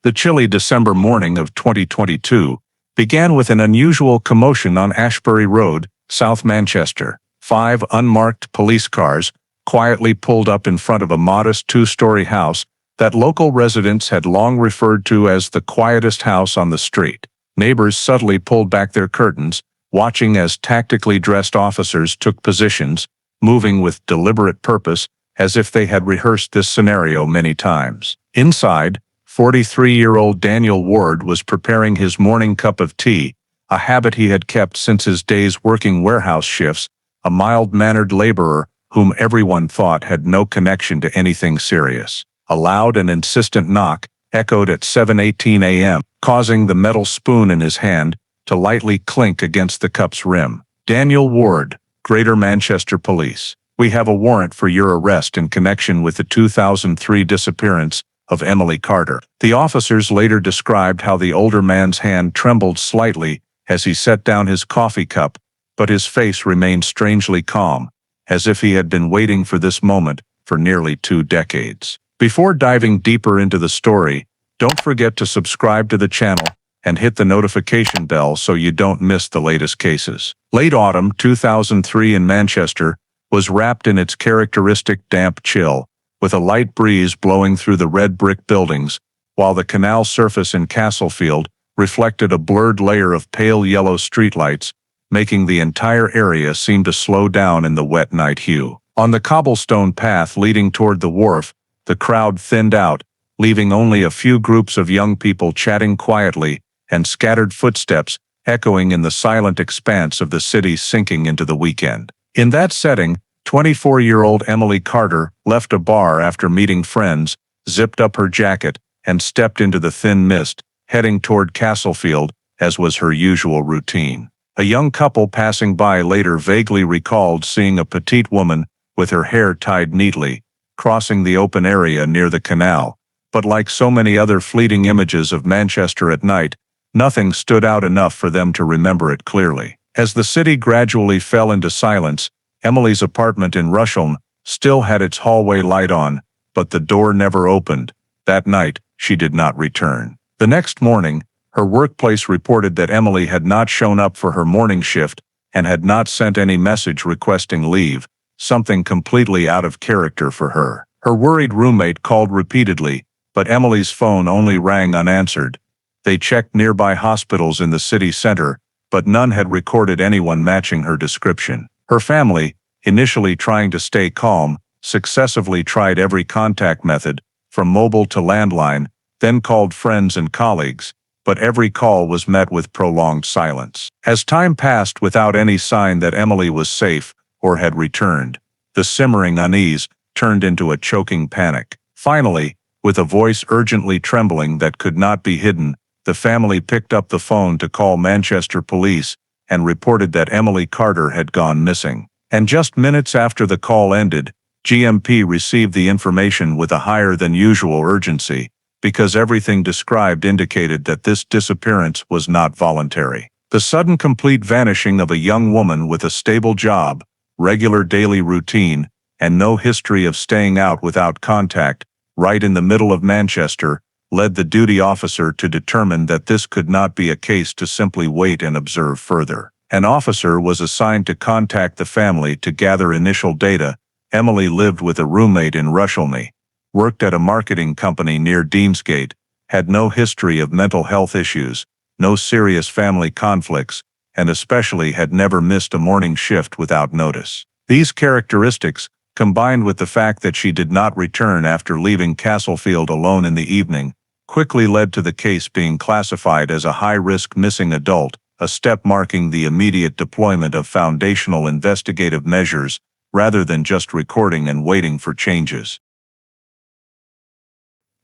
The chilly December morning of 2022 began with an unusual commotion on Ashbury Road, South Manchester. 5 unmarked police cars quietly pulled up in front of a modest 2-story house that local residents had long referred to as the quietest house on the street. Neighbors subtly pulled back their curtains, watching as tactically dressed officers took positions, moving with deliberate purpose, as if they had rehearsed this scenario many times. Inside, 43-year-old Daniel Ward was preparing his morning cup of tea, a habit he had kept since his days working warehouse shifts, a mild-mannered laborer whom everyone thought had no connection to anything serious. A loud and insistent knock echoed at 7:18 a.m., causing the metal spoon in his hand to lightly clink against the cup's rim. "Daniel Ward, Greater Manchester Police. We have a warrant for your arrest in connection with the 2003 disappearance of Emily Carter." The officers later described how the older man's hand trembled slightly as he set down his coffee cup, but his face remained strangely calm, as if he had been waiting for this moment for nearly 2 decades. Before diving deeper into the story, don't forget to subscribe to the channel and hit the notification bell so you don't miss the latest cases. Late autumn 2003 in Manchester was wrapped in its characteristic damp chill, with a light breeze blowing through the red brick buildings, while the canal surface in Castlefield reflected a blurred layer of pale yellow streetlights, making the entire area seem to slow down in the wet night hue. On the cobblestone path leading toward the wharf, the crowd thinned out, leaving only a few groups of young people chatting quietly and scattered footsteps echoing in the silent expanse of the city sinking into the weekend. In that setting, 24-year-old Emily Carter left a bar after meeting friends, zipped up her jacket, and stepped into the thin mist, heading toward Castlefield, as was her usual routine. A young couple passing by later vaguely recalled seeing a petite woman with her hair tied neatly, crossing the open area near the canal, but like so many other fleeting images of Manchester at night, nothing stood out enough for them to remember it clearly. As the city gradually fell into silence, Emily's apartment in Rusholme still had its hallway light on, but the door never opened. That night, she did not return. The next morning, her workplace reported that Emily had not shown up for her morning shift and had not sent any message requesting leave, something completely out of character for her. Her worried roommate called repeatedly, but Emily's phone only rang unanswered. They checked nearby hospitals in the city center, but none had recorded anyone matching her description. Her family, initially trying to stay calm, successively tried every contact method, from mobile to landline, then called friends and colleagues, but every call was met with prolonged silence. As time passed without any sign that Emily was safe or had returned, the simmering unease turned into a choking panic. Finally, with a voice urgently trembling that could not be hidden, the family picked up the phone to call Manchester police and reported that Emily Carter had gone missing. And just minutes after the call ended, GMP received the information with a higher than usual urgency, because everything described indicated that this disappearance was not voluntary. The sudden complete vanishing of a young woman with a stable job, regular daily routine, and no history of staying out without contact, right in the middle of Manchester, led the duty officer to determine that this could not be a case to simply wait and observe further. An officer was assigned to contact the family to gather initial data. Emily lived with a roommate in Rusholme, worked at a marketing company near Deansgate, had no history of mental health issues, no serious family conflicts, and especially had never missed a morning shift without notice. These characteristics, combined with the fact that she did not return after leaving Castlefield alone in the evening, quickly led to the case being classified as a high-risk missing adult, a step marking the immediate deployment of foundational investigative measures rather than just recording and waiting for changes.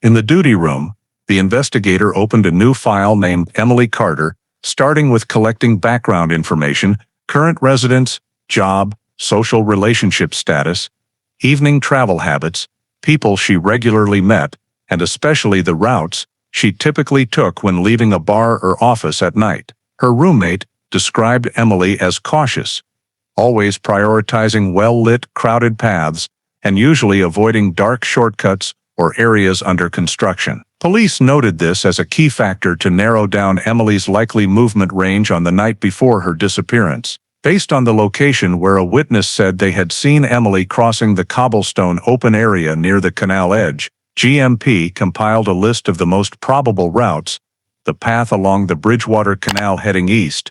In the duty room, the investigator opened a new file named Emily Carter, starting with collecting background information, current residence, job, social relationship status, evening travel habits, people she regularly met, and especially the routes she typically took when leaving a bar or office at night. Her roommate described Emily as cautious, always prioritizing well-lit, crowded paths, and usually avoiding dark shortcuts or areas under construction. Police noted this as a key factor to narrow down Emily's likely movement range on the night before her disappearance. Based on the location where a witness said they had seen Emily crossing the cobblestone open area near the canal edge, GMP compiled a list of the most probable routes: the path along the Bridgewater Canal heading east,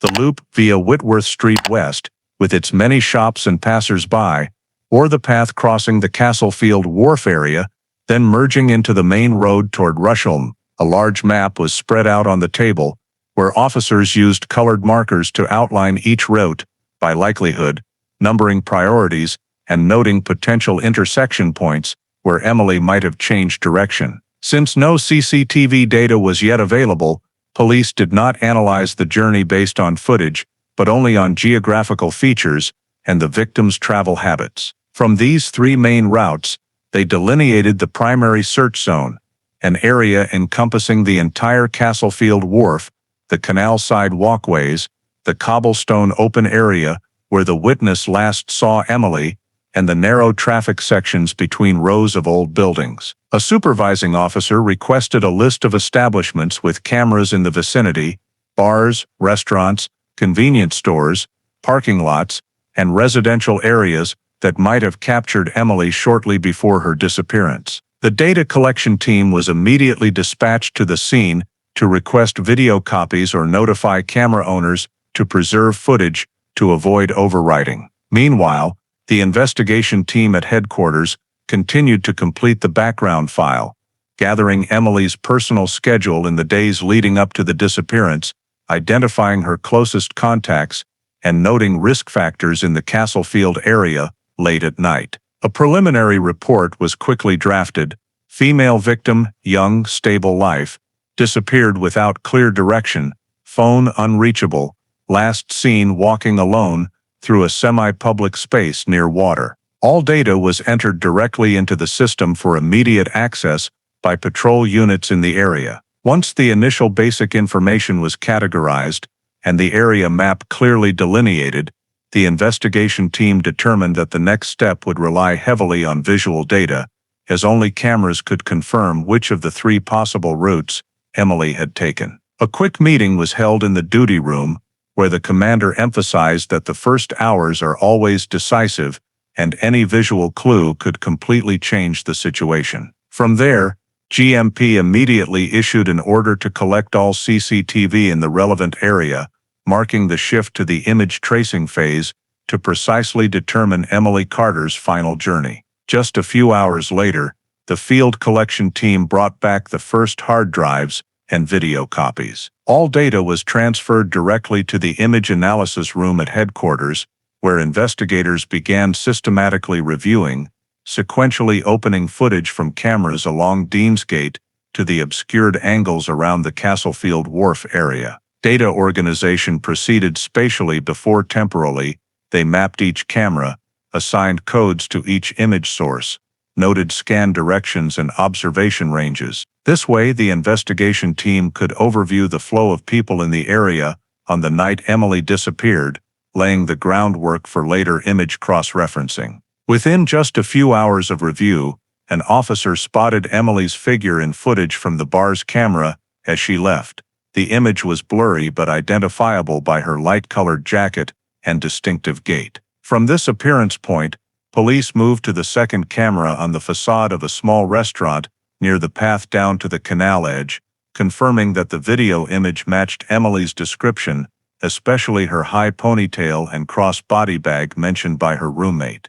the loop via Whitworth Street West, with its many shops and passers-by, or the path crossing the Castlefield Wharf area, then merging into the main road toward Rusholme. A large map was spread out on the table, where officers used colored markers to outline each route by likelihood, numbering priorities, and noting potential intersection points where Emily might have changed direction. Since no CCTV data was yet available, police did not analyze the journey based on footage, but only on geographical features and the victim's travel habits. From these three main routes, they delineated the primary search zone, an area encompassing the entire Castlefield Wharf, the canal side walkways, the cobblestone open area where the witness last saw Emily, and the narrow traffic sections between rows of old buildings. A supervising officer requested a list of establishments with cameras in the vicinity: bars, restaurants, convenience stores, parking lots, and residential areas that might have captured Emily shortly before her disappearance. The data collection team was immediately dispatched to the scene to request video copies or notify camera owners to preserve footage to avoid overwriting. Meanwhile, the investigation team at headquarters continued to complete the background file, gathering Emily's personal schedule in the days leading up to the disappearance, identifying her closest contacts, and noting risk factors in the Castlefield area late at night. A preliminary report was quickly drafted: female victim, young, stable life, disappeared without clear direction, phone unreachable, last seen walking alone through a semi-public space near water. All data was entered directly into the system for immediate access by patrol units in the area. Once the initial basic information was categorized and the area map clearly delineated, the investigation team determined that the next step would rely heavily on visual data, as only cameras could confirm which of the three possible routes Emily had taken. A quick meeting was held in the duty room, where the commander emphasized that the first hours are always decisive, and any visual clue could completely change the situation. From there, GMP immediately issued an order to collect all CCTV in the relevant area, marking the shift to the image tracing phase to precisely determine Emily Carter's final journey. Just a few hours later, the field collection team brought back the first hard drives and video copies. All data was transferred directly to the image analysis room at headquarters, where investigators began systematically reviewing, sequentially opening footage from cameras along Deansgate to the obscured angles around the Castlefield Wharf area. Data organization proceeded spatially before temporally. They mapped each camera, assigned codes to each image source, noted scan directions and observation ranges. This way, the investigation team could overview the flow of people in the area on the night Emily disappeared, laying the groundwork for later image cross-referencing. Within just a few hours of review, an officer spotted Emily's figure in footage from the bar's camera as she left. The image was blurry but identifiable by her light-colored jacket and distinctive gait. From this appearance point, police moved to the second camera on the facade of a small restaurant near the path down to the canal edge, confirming that the video image matched Emily's description, especially her high ponytail and cross-body bag mentioned by her roommate.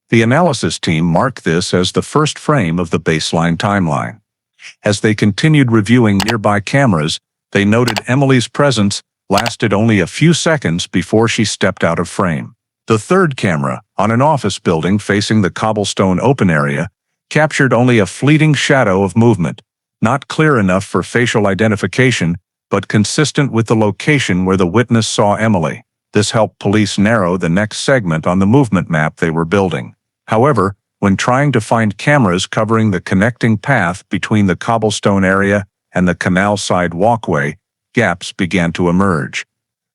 The analysis team marked this as the first frame of the baseline timeline. As they continued reviewing nearby cameras, they noted Emily's presence lasted only a few seconds before she stepped out of frame. The third camera, on an office building facing the cobblestone open area, captured only a fleeting shadow of movement, not clear enough for facial identification, but consistent with the location where the witness saw Emily. This helped police narrow the next segment on the movement map they were building. However, when trying to find cameras covering the connecting path between the cobblestone area and the canal side walkway, gaps began to emerge.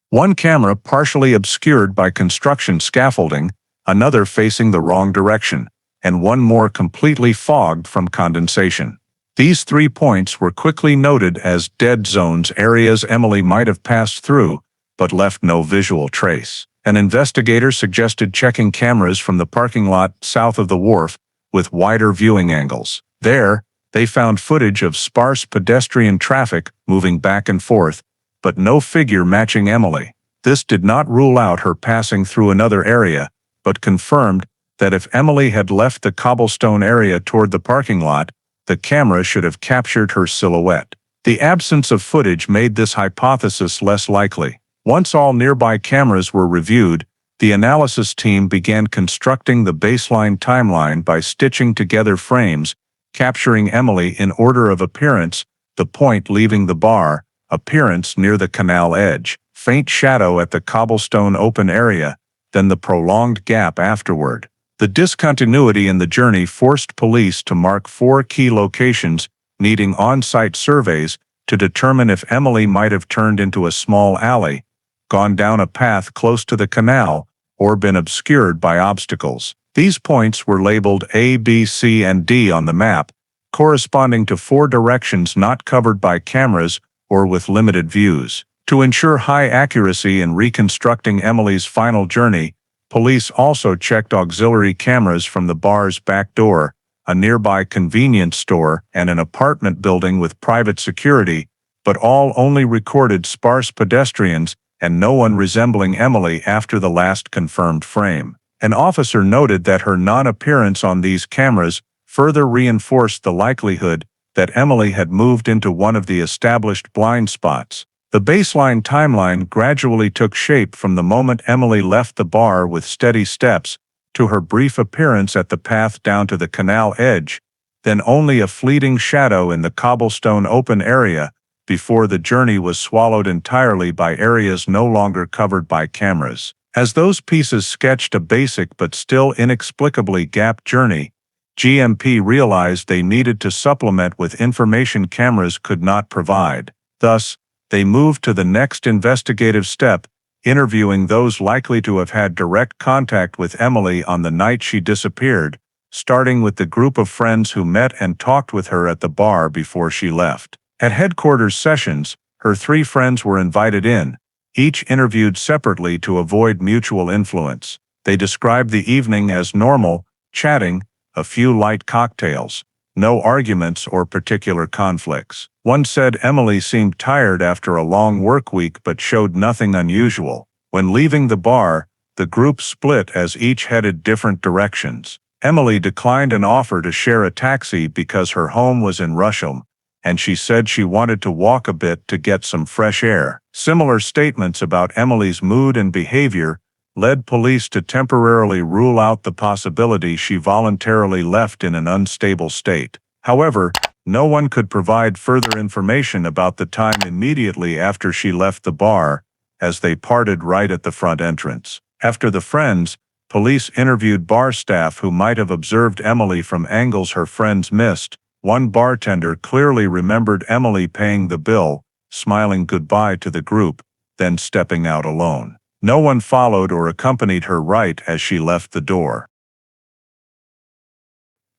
One camera partially obscured by construction scaffolding, another facing the wrong direction, and one more completely fogged from condensation. These 3 points were quickly noted as dead zones, areas Emily might have passed through, but left no visual trace. An investigator suggested checking cameras from the parking lot south of the wharf with wider viewing angles. There, they found footage of sparse pedestrian traffic moving back and forth, but no figure matching Emily. This did not rule out her passing through another area, but confirmed that if Emily had left the cobblestone area toward the parking lot, the camera should have captured her silhouette. The absence of footage made this hypothesis less likely. Once all nearby cameras were reviewed, the analysis team began constructing the baseline timeline by stitching together frames, capturing Emily in order of appearance: the point leaving the bar, appearance near the canal edge, faint shadow at the cobblestone open area, then the prolonged gap afterward. The discontinuity in the journey forced police to mark 4 key locations, needing on-site surveys to determine if Emily might have turned into a small alley, gone down a path close to the canal, or been obscured by obstacles. These points were labeled A, B, C, and D on the map, corresponding to 4 directions not covered by cameras or with limited views. To ensure high accuracy in reconstructing Emily's final journey, police also checked auxiliary cameras from the bar's back door, a nearby convenience store, and an apartment building with private security, but all only recorded sparse pedestrians and no one resembling Emily after the last confirmed frame. An officer noted that her non-appearance on these cameras further reinforced the likelihood that Emily had moved into one of the established blind spots. The baseline timeline gradually took shape from the moment Emily left the bar with steady steps to her brief appearance at the path down to the canal edge, then only a fleeting shadow in the cobblestone open area before the journey was swallowed entirely by areas no longer covered by cameras. As those pieces sketched a basic but still inexplicably gapped journey, GMP realized they needed to supplement with information cameras could not provide. Thus, they moved to the next investigative step, interviewing those likely to have had direct contact with Emily on the night she disappeared, starting with the group of friends who met and talked with her at the bar before she left. At headquarters sessions, her 3 friends were invited in, each interviewed separately to avoid mutual influence. They described the evening as normal, chatting, a few light cocktails, no arguments or particular conflicts. One said Emily seemed tired after a long work week but showed nothing unusual. When leaving the bar, the group split as each headed different directions. Emily declined an offer to share a taxi because her home was in Rusholme, and she said she wanted to walk a bit to get some fresh air. Similar statements about Emily's mood and behavior led police to temporarily rule out the possibility she voluntarily left in an unstable state. However, no one could provide further information about the time immediately after she left the bar, as they parted right at the front entrance. After the friends, police interviewed bar staff who might have observed Emily from angles her friends missed. One bartender clearly remembered Emily paying the bill, smiling goodbye to the group, then stepping out alone. No one followed or accompanied her right as she left the door.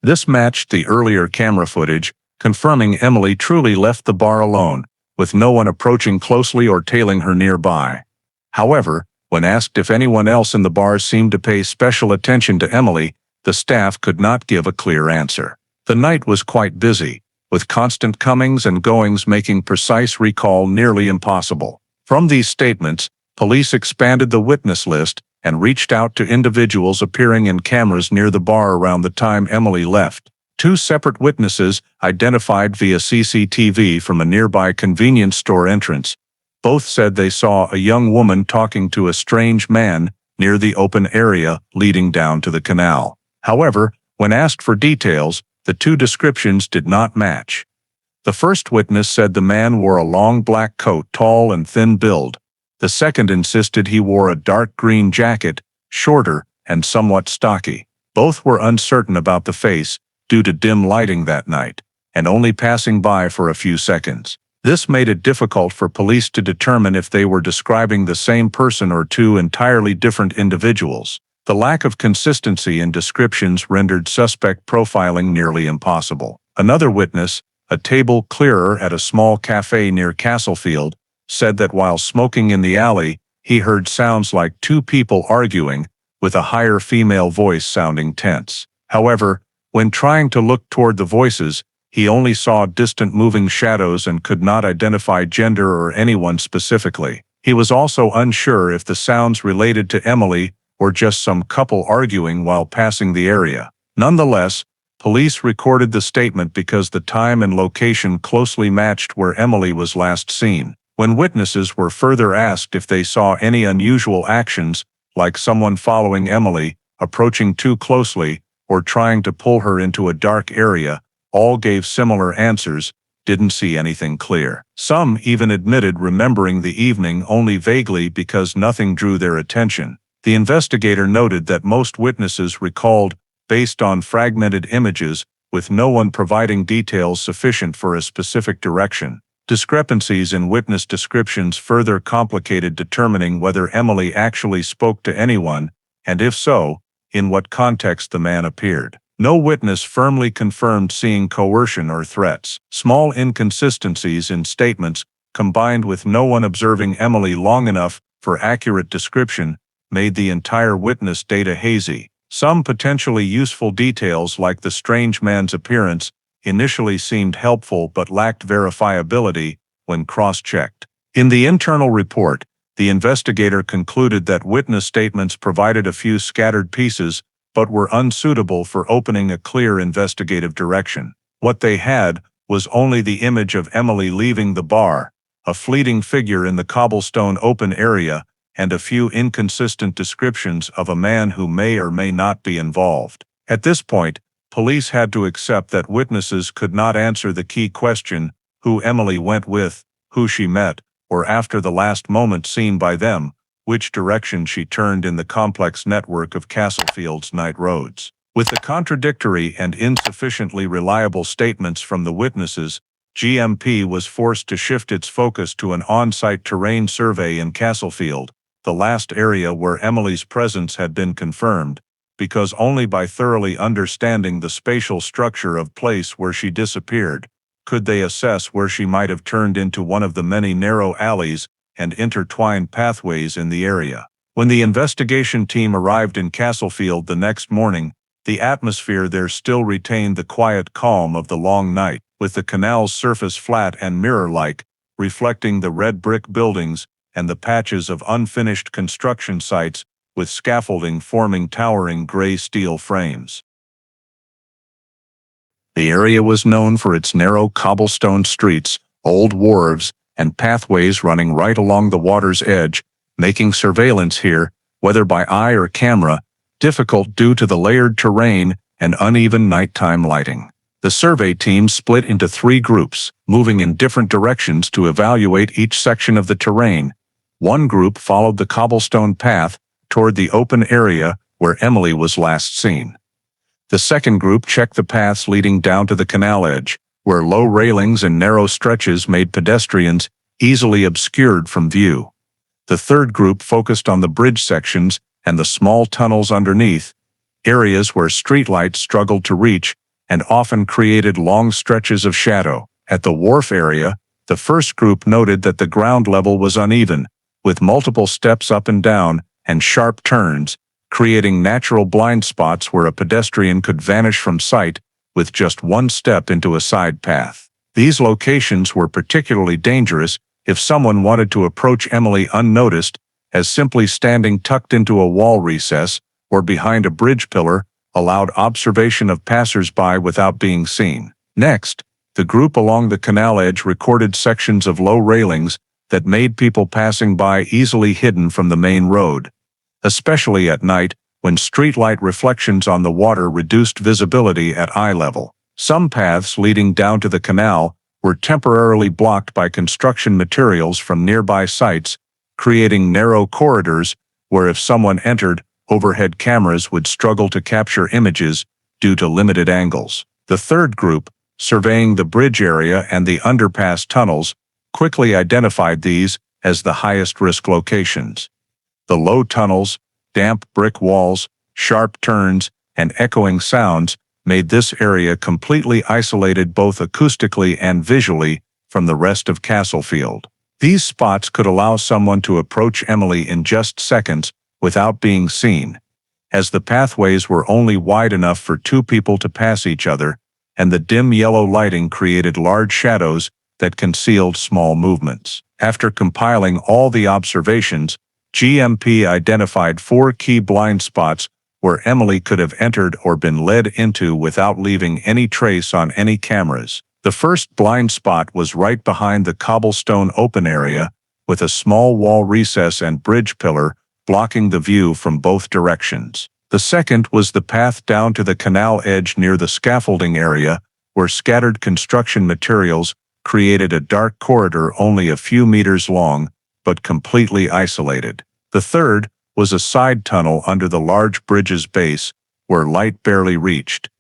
This matched the earlier camera footage, confirming Emily truly left the bar alone, with no one approaching closely or tailing her nearby. However, when asked if anyone else in the bar seemed to pay special attention to Emily, the staff could not give a clear answer. The night was quite busy, with constant comings and goings making precise recall nearly impossible. From these statements, police expanded the witness list and reached out to individuals appearing in cameras near the bar around the time Emily left. 2 separate witnesses, identified via CCTV from a nearby convenience store entrance, both said they saw a young woman talking to a strange man near the open area leading down to the canal. However, when asked for details, the 2 descriptions did not match. The first witness said the man wore a long black coat, tall and thin build. The second insisted he wore a dark green jacket, shorter and somewhat stocky. Both were uncertain about the face due to dim lighting that night, and only passing by for a few seconds. This made it difficult for police to determine if they were describing the same person or 2 entirely different individuals. The lack of consistency in descriptions rendered suspect profiling nearly impossible. Another witness, a table clearer at a small cafe near Castlefield, said that while smoking in the alley, he heard sounds like two people arguing, with a higher female voice sounding tense. However, when trying to look toward the voices, he only saw distant moving shadows and could not identify gender or anyone specifically. He was also unsure if the sounds related to Emily or just some couple arguing while passing the area. Nonetheless, police recorded the statement because the time and location closely matched where Emily was last seen. When witnesses were further asked if they saw any unusual actions, like someone following Emily, approaching too closely, or trying to pull her into a dark area, all gave similar answers, didn't see anything clear. Some even admitted remembering the evening only vaguely because nothing drew their attention. The investigator noted that most witnesses recalled based on fragmented images, with no one providing details sufficient for a specific direction. Discrepancies in witness descriptions further complicated determining whether Emily actually spoke to anyone, and if so, in what context the man appeared. No witness firmly confirmed seeing coercion or threats. Small inconsistencies in statements, combined with no one observing Emily long enough for accurate description, made the entire witness data hazy. Some potentially useful details like the strange man's appearance initially seemed helpful but lacked verifiability when cross-checked. In the internal report, the investigator concluded that witness statements provided a few scattered pieces but were unsuitable for opening a clear investigative direction. What they had was only the image of Emily leaving the bar, a fleeting figure in the cobblestone open area, and a few inconsistent descriptions of a man who may or may not be involved. At this point, police had to accept that witnesses could not answer the key question, who Emily went with, who she met, or after the last moment seen by them, which direction she turned in the complex network of Castlefield's night roads. With the contradictory and insufficiently reliable statements from the witnesses, GMP was forced to shift its focus to an on-site terrain survey in Castlefield, the last area where Emily's presence had been confirmed, because only by thoroughly understanding the spatial structure of place where she disappeared could they assess where she might have turned into one of the many narrow alleys and intertwined pathways in the area. When the investigation team arrived in Castlefield the next morning, the atmosphere there still retained the quiet calm of the long night, with the canal's surface flat and mirror-like, reflecting the red brick buildings and the patches of unfinished construction sites with scaffolding forming towering gray steel frames. The area was known for its narrow cobblestone streets, old wharves, and pathways running right along the water's edge, making surveillance here, whether by eye or camera, difficult due to the layered terrain and uneven nighttime lighting. The survey team split into 3 groups, moving in different directions to evaluate each section of the terrain. One group followed the cobblestone path toward the open area where Emily was last seen. The second group checked the paths leading down to the canal edge, where low railings and narrow stretches made pedestrians easily obscured from view. The third group focused on the bridge sections and the small tunnels underneath, areas where streetlights struggled to reach and often created long stretches of shadow. At the wharf area, the first group noted that the ground level was uneven, with multiple steps up and down and sharp turns, creating natural blind spots where a pedestrian could vanish from sight with just one step into a side path. These locations were particularly dangerous if someone wanted to approach Emily unnoticed, as simply standing tucked into a wall recess or behind a bridge pillar allowed observation of passers-by without being seen. Next, the group along the canal edge recorded sections of low railings that made people passing by easily hidden from the main road, especially at night when streetlight reflections on the water reduced visibility at eye level. Some paths leading down to the canal were temporarily blocked by construction materials from nearby sites, creating narrow corridors where if someone entered, overhead cameras would struggle to capture images due to limited angles. The third group, surveying the bridge area and the underpass tunnels, quickly identified these as the highest risk locations. The low tunnels, damp brick walls, sharp turns, and echoing sounds made this area completely isolated both acoustically and visually from the rest of Castlefield. These spots could allow someone to approach Emily in just seconds without being seen, as the pathways were only wide enough for two people to pass each other, and the dim yellow lighting created large shadows that concealed small movements. After compiling all the observations, GMP identified 4 key blind spots where Emily could have entered or been led into without leaving any trace on any cameras. The first blind spot was right behind the cobblestone open area, with a small wall recess and bridge pillar blocking the view from both directions. The second was the path down to the canal edge near the scaffolding area, where scattered construction materials created a dark corridor only a few meters long, but completely isolated. The third was a side tunnel under the large bridge's base, where light barely reached.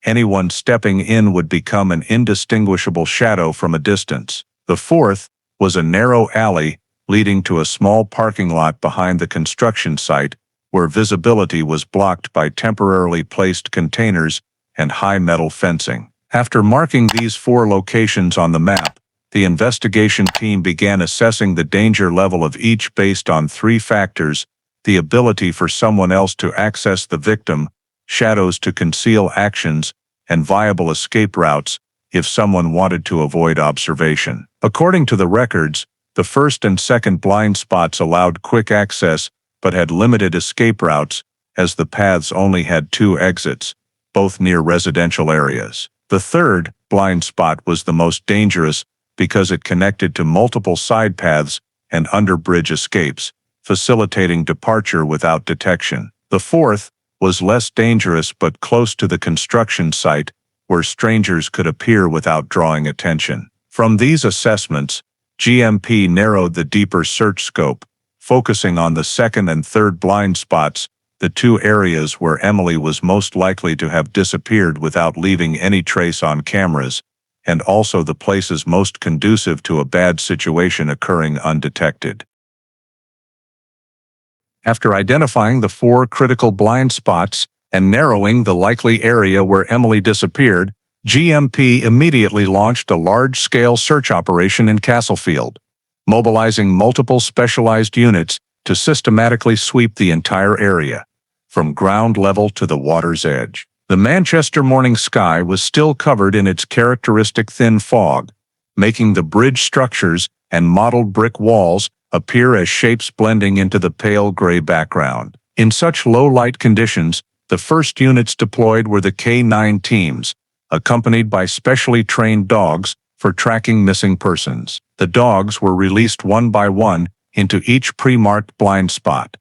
Anyone stepping in would become an indistinguishable shadow from a distance. The fourth was a narrow alley leading to a small parking lot behind the construction site, where visibility was blocked by temporarily placed containers and high metal fencing. After marking these 4 locations on the map, the investigation team began assessing the danger level of each based on 3 factors: the ability for someone else to access the victim, shadows to conceal actions, and viable escape routes if someone wanted to avoid observation. According to the records, the first and second blind spots allowed quick access but had limited escape routes, as the paths only had 2 exits, both near residential areas. The third blind spot was the most dangerous because it connected to multiple side paths and under-bridge escapes, facilitating departure without detection. The fourth was less dangerous but close to the construction site, where strangers could appear without drawing attention. From these assessments, GMP narrowed the deeper search scope, focusing on the second and third blind spots, the 2 areas where Emily was most likely to have disappeared without leaving any trace on cameras, and also the places most conducive to a bad situation occurring undetected. After identifying the 4 critical blind spots and narrowing the likely area where Emily disappeared, GMP immediately launched a large-scale search operation in Castlefield, mobilizing multiple specialized units to systematically sweep the entire area, from ground level to the water's edge. The Manchester morning sky was still covered in its characteristic thin fog, making the bridge structures and mottled brick walls appear as shapes blending into the pale gray background. In such low-light conditions, the first units deployed were the K9 teams, accompanied by specially trained dogs for tracking missing persons. The dogs were released one by one into each pre-marked blind spot.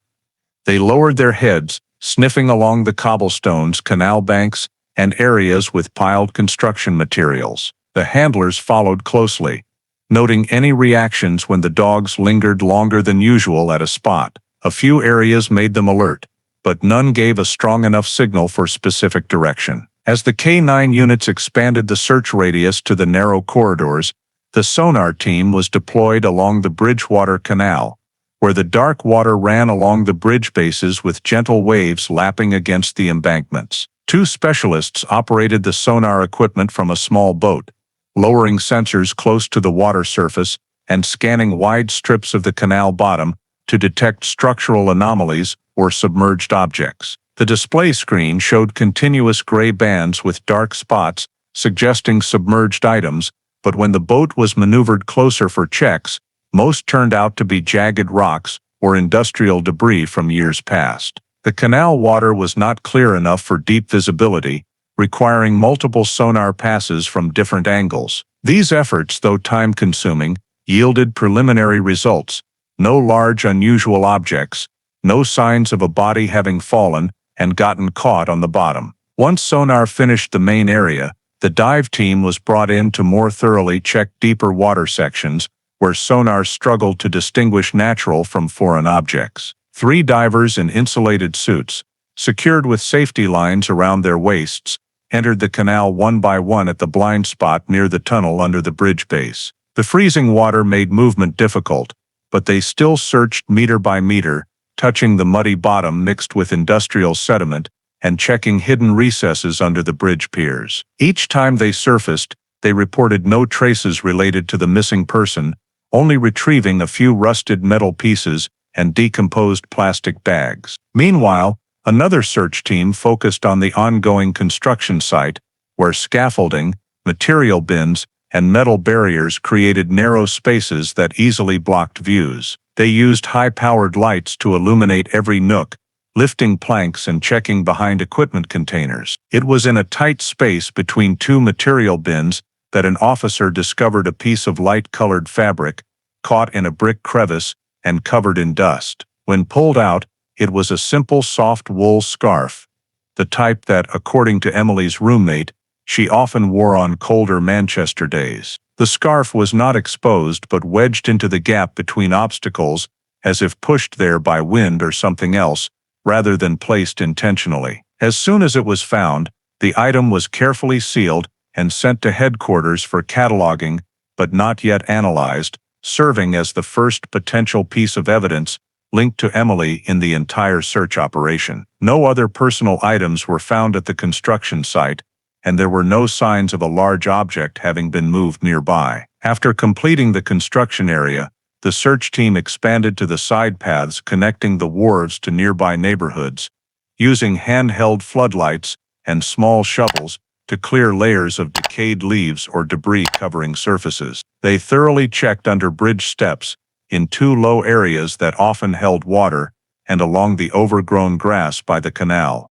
They lowered their heads, sniffing along the cobblestones, canal banks, and areas with piled construction materials. The handlers followed closely, noting any reactions when the dogs lingered longer than usual at a spot. A few areas made them alert, but none gave a strong enough signal for specific direction. As the K9 units expanded the search radius to the narrow corridors, the sonar team was deployed along the Bridgewater Canal, where the dark water ran along the bridge bases with gentle waves lapping against the embankments. 2 specialists operated the sonar equipment from a small boat, lowering sensors close to the water surface and scanning wide strips of the canal bottom to detect structural anomalies or submerged objects. The display screen showed continuous gray bands with dark spots, suggesting submerged items, but when the boat was maneuvered closer for checks, most turned out to be jagged rocks or industrial debris from years past. The canal water was not clear enough for deep visibility, requiring multiple sonar passes from different angles. These efforts, though time-consuming, yielded preliminary results: no large unusual objects, no signs of a body having fallen and gotten caught on the bottom. Once sonar finished the main area, the dive team was brought in to more thoroughly check deeper water sections, where sonar struggled to distinguish natural from foreign objects. 3 divers in insulated suits, secured with safety lines around their waists, entered the canal one by one at the blind spot near the tunnel under the bridge base. The freezing water made movement difficult, but they still searched meter by meter, touching the muddy bottom mixed with industrial sediment, and checking hidden recesses under the bridge piers. Each time they surfaced, they reported no traces related to the missing person, only retrieving a few rusted metal pieces and decomposed plastic bags. Meanwhile, another search team focused on the ongoing construction site, where scaffolding, material bins, and metal barriers created narrow spaces that easily blocked views. They used high-powered lights to illuminate every nook, lifting planks and checking behind equipment containers. It was in a tight space between two material bins that an officer discovered a piece of light-colored fabric, caught in a brick crevice and covered in dust. When pulled out, it was a simple soft wool scarf, the type that, according to Emily's roommate, she often wore on colder Manchester days. The scarf was not exposed but wedged into the gap between obstacles, as if pushed there by wind or something else, rather than placed intentionally. As soon as it was found, the item was carefully sealed and sent to headquarters for cataloging, but not yet analyzed, serving as the first potential piece of evidence linked to Emily in the entire search operation. No other personal items were found at the construction site, and there were no signs of a large object having been moved nearby. After completing the construction area, the search team expanded to the side paths connecting the wharves to nearby neighborhoods, using handheld floodlights and small shovels to clear layers of decayed leaves or debris covering surfaces. They thoroughly checked under bridge steps, in two low areas that often held water, and along the overgrown grass by the canal.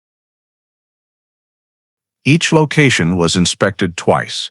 Each location was inspected twice,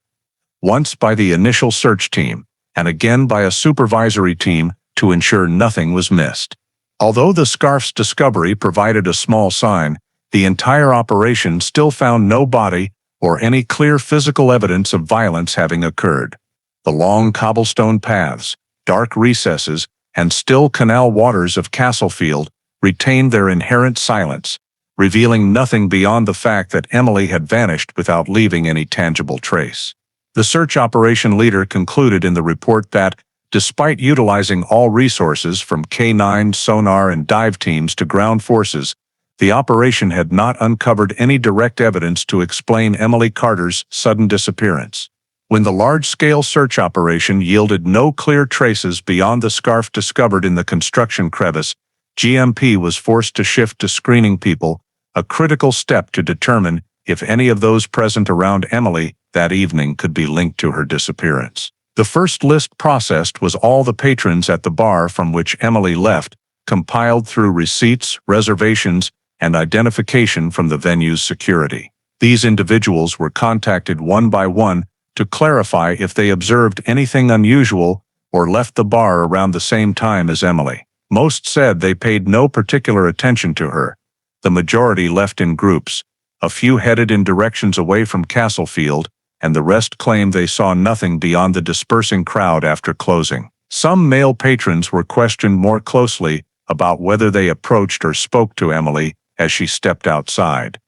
once by the initial search team, and again by a supervisory team to ensure nothing was missed. Although the scarf's discovery provided a small sign, the entire operation still found no body or any clear physical evidence of violence having occurred. The long cobblestone paths, dark recesses, and still canal waters of Castlefield retained their inherent silence, revealing nothing beyond the fact that Emily had vanished without leaving any tangible trace. The search operation leader concluded in the report that, despite utilizing all resources from K9, sonar, and dive teams to ground forces, the operation had not uncovered any direct evidence to explain Emily Carter's sudden disappearance. When the large-scale search operation yielded no clear traces beyond the scarf discovered in the construction crevice, GMP was forced to shift to screening people, a critical step to determine if any of those present around Emily that evening could be linked to her disappearance. The first list processed was all the patrons at the bar from which Emily left, compiled through receipts, reservations, and identification from the venue's security. These individuals were contacted one by one to clarify if they observed anything unusual or left the bar around the same time as Emily. Most said they paid no particular attention to her. The majority left in groups, a few headed in directions away from Castlefield, and the rest claimed they saw nothing beyond the dispersing crowd after closing. Some male patrons were questioned more closely about whether they approached or spoke to Emily as she stepped outside,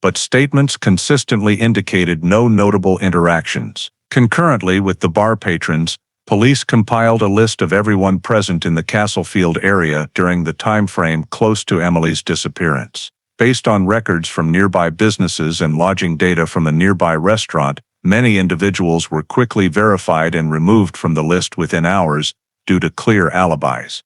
but statements consistently indicated no notable interactions. Concurrently with the bar patrons, police compiled a list of everyone present in the Castlefield area during the time frame close to Emily's disappearance. Based on records from nearby businesses and lodging data from a nearby restaurant, many individuals were quickly verified and removed from the list within hours due to clear alibis.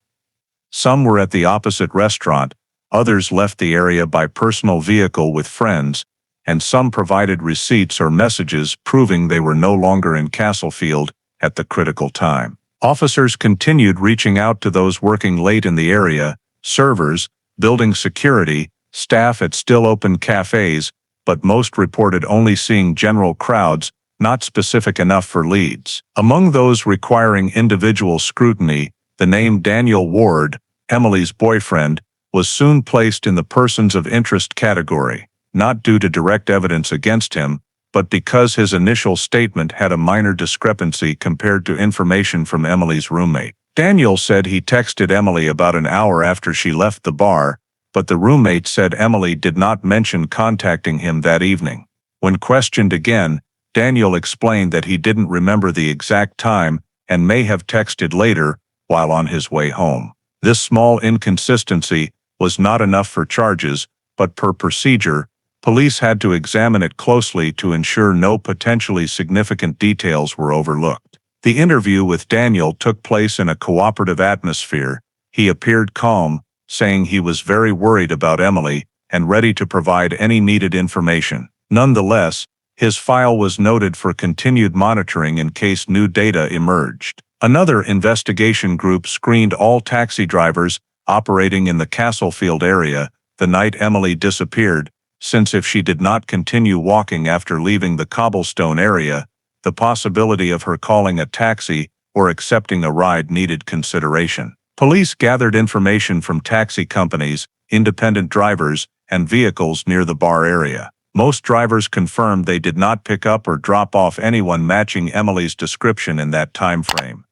Some were at the opposite restaurant, others left the area by personal vehicle with friends, and some provided receipts or messages proving they were no longer in Castlefield at the critical time. Officers continued reaching out to those working late in the area, servers, building security, staff at still-open cafes, but most reported only seeing general crowds, not specific enough for leads. Among those requiring individual scrutiny, the name Daniel Ward, Emily's boyfriend, was soon placed in the persons of interest category, not due to direct evidence against him, but because his initial statement had a minor discrepancy compared to information from Emily's roommate. Daniel said he texted Emily about an hour after she left the bar, but the roommate said Emily did not mention contacting him that evening. When questioned again, Daniel explained that he didn't remember the exact time and may have texted later while on his way home. This small inconsistency was not enough for charges, but per procedure, police had to examine it closely to ensure no potentially significant details were overlooked. The interview with Daniel took place in a cooperative atmosphere. He appeared calm, saying he was very worried about Emily and ready to provide any needed information. Nonetheless, his file was noted for continued monitoring in case new data emerged. Another investigation group screened all taxi drivers operating in the Castlefield area the night Emily disappeared, since if she did not continue walking after leaving the cobblestone area, the possibility of her calling a taxi or accepting a ride needed consideration. Police gathered information from taxi companies, independent drivers, and vehicles near the bar area. Most drivers confirmed they did not pick up or drop off anyone matching Emily's description in that time frame.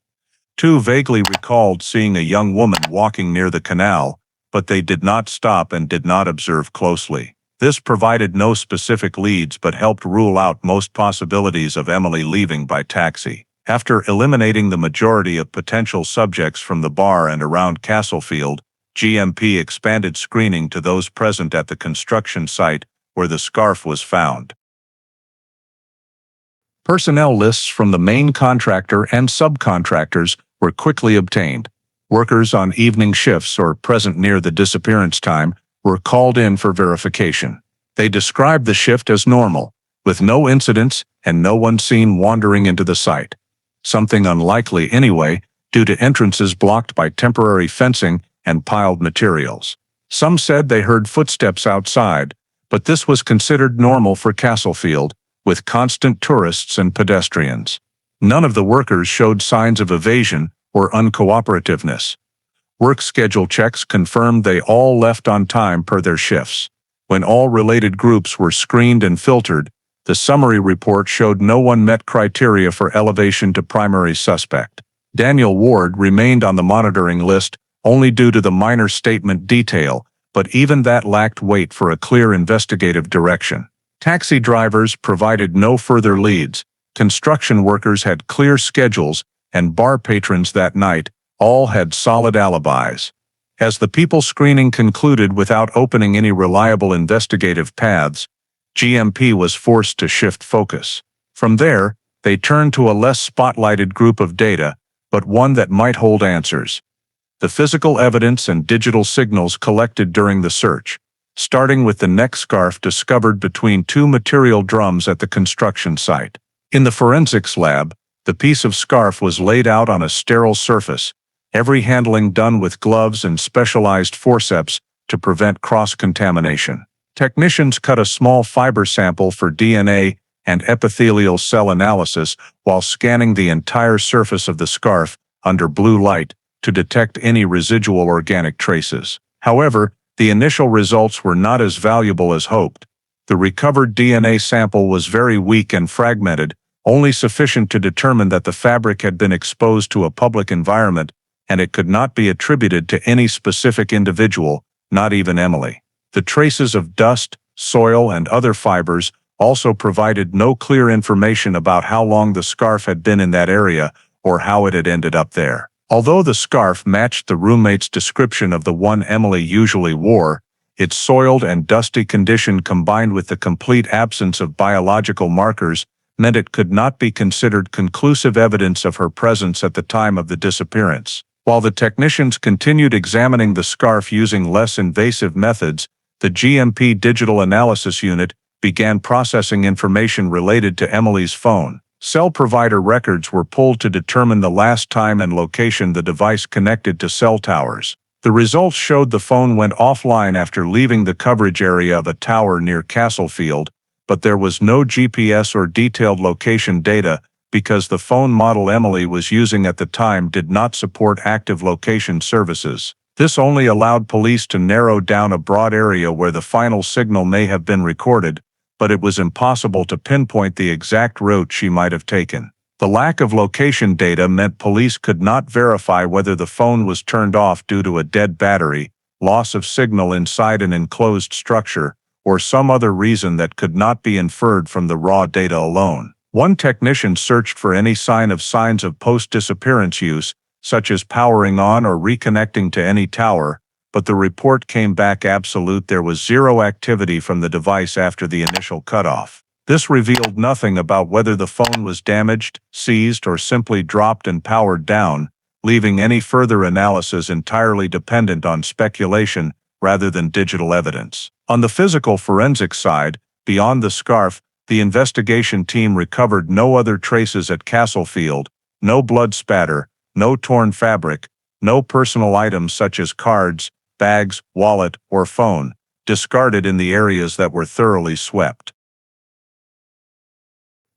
2 vaguely recalled seeing a young woman walking near the canal, but they did not stop and did not observe closely. This provided no specific leads but helped rule out most possibilities of Emily leaving by taxi. After eliminating the majority of potential subjects from the bar and around Castlefield, GMP expanded screening to those present at the construction site where the scarf was found. Personnel lists from the main contractor and subcontractors were quickly obtained. Workers on evening shifts or present near the disappearance time were called in for verification. They described the shift as normal, with no incidents and no one seen wandering into the site. Something unlikely anyway, due to entrances blocked by temporary fencing and piled materials. Some said they heard footsteps outside, but this was considered normal for Castlefield, with constant tourists and pedestrians. None of the workers showed signs of evasion or uncooperativeness. Work schedule checks confirmed they all left on time per their shifts. When all related groups were screened and filtered, the summary report showed no one met criteria for elevation to primary suspect. Daniel Ward remained on the monitoring list only due to the minor statement detail, but even that lacked weight for a clear investigative direction. Taxi drivers provided no further leads, construction workers had clear schedules, and bar patrons that night all had solid alibis. As the people screening concluded without opening any reliable investigative paths, GMP was forced to shift focus. From there, they turned to a less spotlighted group of data, but one that might hold answers. The physical evidence and digital signals collected during the search, starting with the neck scarf discovered between 2 material drums at the construction site. In the forensics lab, the piece of scarf was laid out on a sterile surface, every handling done with gloves and specialized forceps to prevent cross-contamination. Technicians cut a small fiber sample for DNA and epithelial cell analysis while scanning the entire surface of the scarf under blue light to detect any residual organic traces. However, the initial results were not as valuable as hoped. The recovered DNA sample was very weak and fragmented, only sufficient to determine that the fabric had been exposed to a public environment, and it could not be attributed to any specific individual, not even Emily. The traces of dust, soil, and other fibers also provided no clear information about how long the scarf had been in that area or how it had ended up there. Although the scarf matched the roommate's description of the one Emily usually wore, its soiled and dusty condition combined with the complete absence of biological markers meant it could not be considered conclusive evidence of her presence at the time of the disappearance. While the technicians continued examining the scarf using less invasive methods, the GMP Digital Analysis Unit began processing information related to Emily's phone. Cell provider records were pulled to determine the last time and location the device connected to cell towers. The results showed the phone went offline after leaving the coverage area of a tower near Castlefield, but there was no GPS or detailed location data because the phone model Emily was using at the time did not support active location services. This only allowed police to narrow down a broad area where the final signal may have been recorded, but it was impossible to pinpoint the exact route she might have taken. The lack of location data meant police could not verify whether the phone was turned off due to a dead battery, loss of signal inside an enclosed structure, or some other reason that could not be inferred from the raw data alone. One technician searched for any signs of post-disappearance use, such as powering on or reconnecting to any tower, but the report came back absolute. There was zero activity from the device after the initial cutoff. This revealed nothing about whether the phone was damaged, seized, or simply dropped and powered down, leaving any further analysis entirely dependent on speculation rather than digital evidence. On the physical forensic side, beyond the scarf, the investigation team recovered no other traces at Castlefield, no blood spatter, no torn fabric, no personal items such as cards, bags, wallet, or phone, discarded in the areas that were thoroughly swept.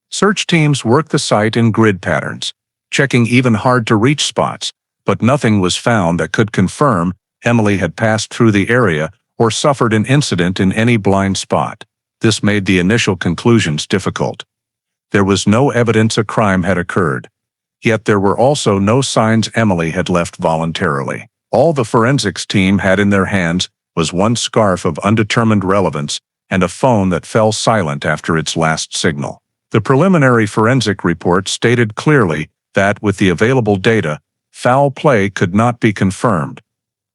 Search teams worked the site in grid patterns, checking even hard-to-reach spots, but nothing was found that could confirm Emily had passed through the area or suffered an incident in any blind spot. This made the initial conclusions difficult. There was no evidence a crime had occurred. Yet there were also no signs Emily had left voluntarily. All the forensics team had in their hands was one scarf of undetermined relevance and a phone that fell silent after its last signal. The preliminary forensic report stated clearly that, with the available data, foul play could not be confirmed,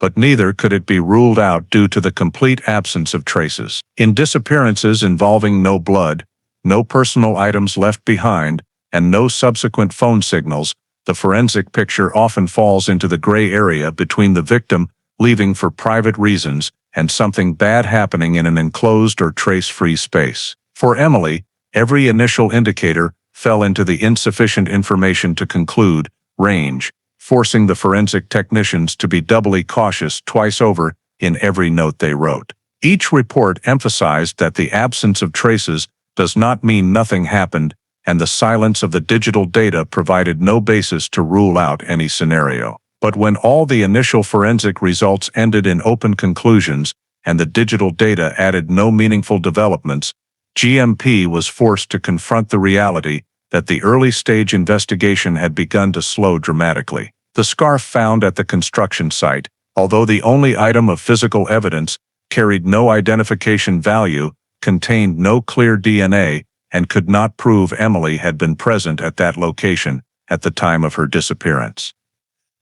but neither could it be ruled out due to the complete absence of traces. In disappearances involving no blood, no personal items left behind, and no subsequent phone signals, the forensic picture often falls into the gray area between the victim leaving for private reasons and something bad happening in an enclosed or trace-free space. For Emily, every initial indicator fell into the insufficient information to conclude range, forcing the forensic technicians to be doubly cautious twice over in every note they wrote. Each report emphasized that the absence of traces does not mean nothing happened, and the silence of the digital data provided no basis to rule out any scenario. But when all the initial forensic results ended in open conclusions and the digital data added no meaningful developments, GMP was forced to confront the reality that the early-stage investigation had begun to slow dramatically. The scarf found at the construction site, although the only item of physical evidence, carried no identification value, contained no clear DNA, and could not prove Emily had been present at that location at the time of her disappearance.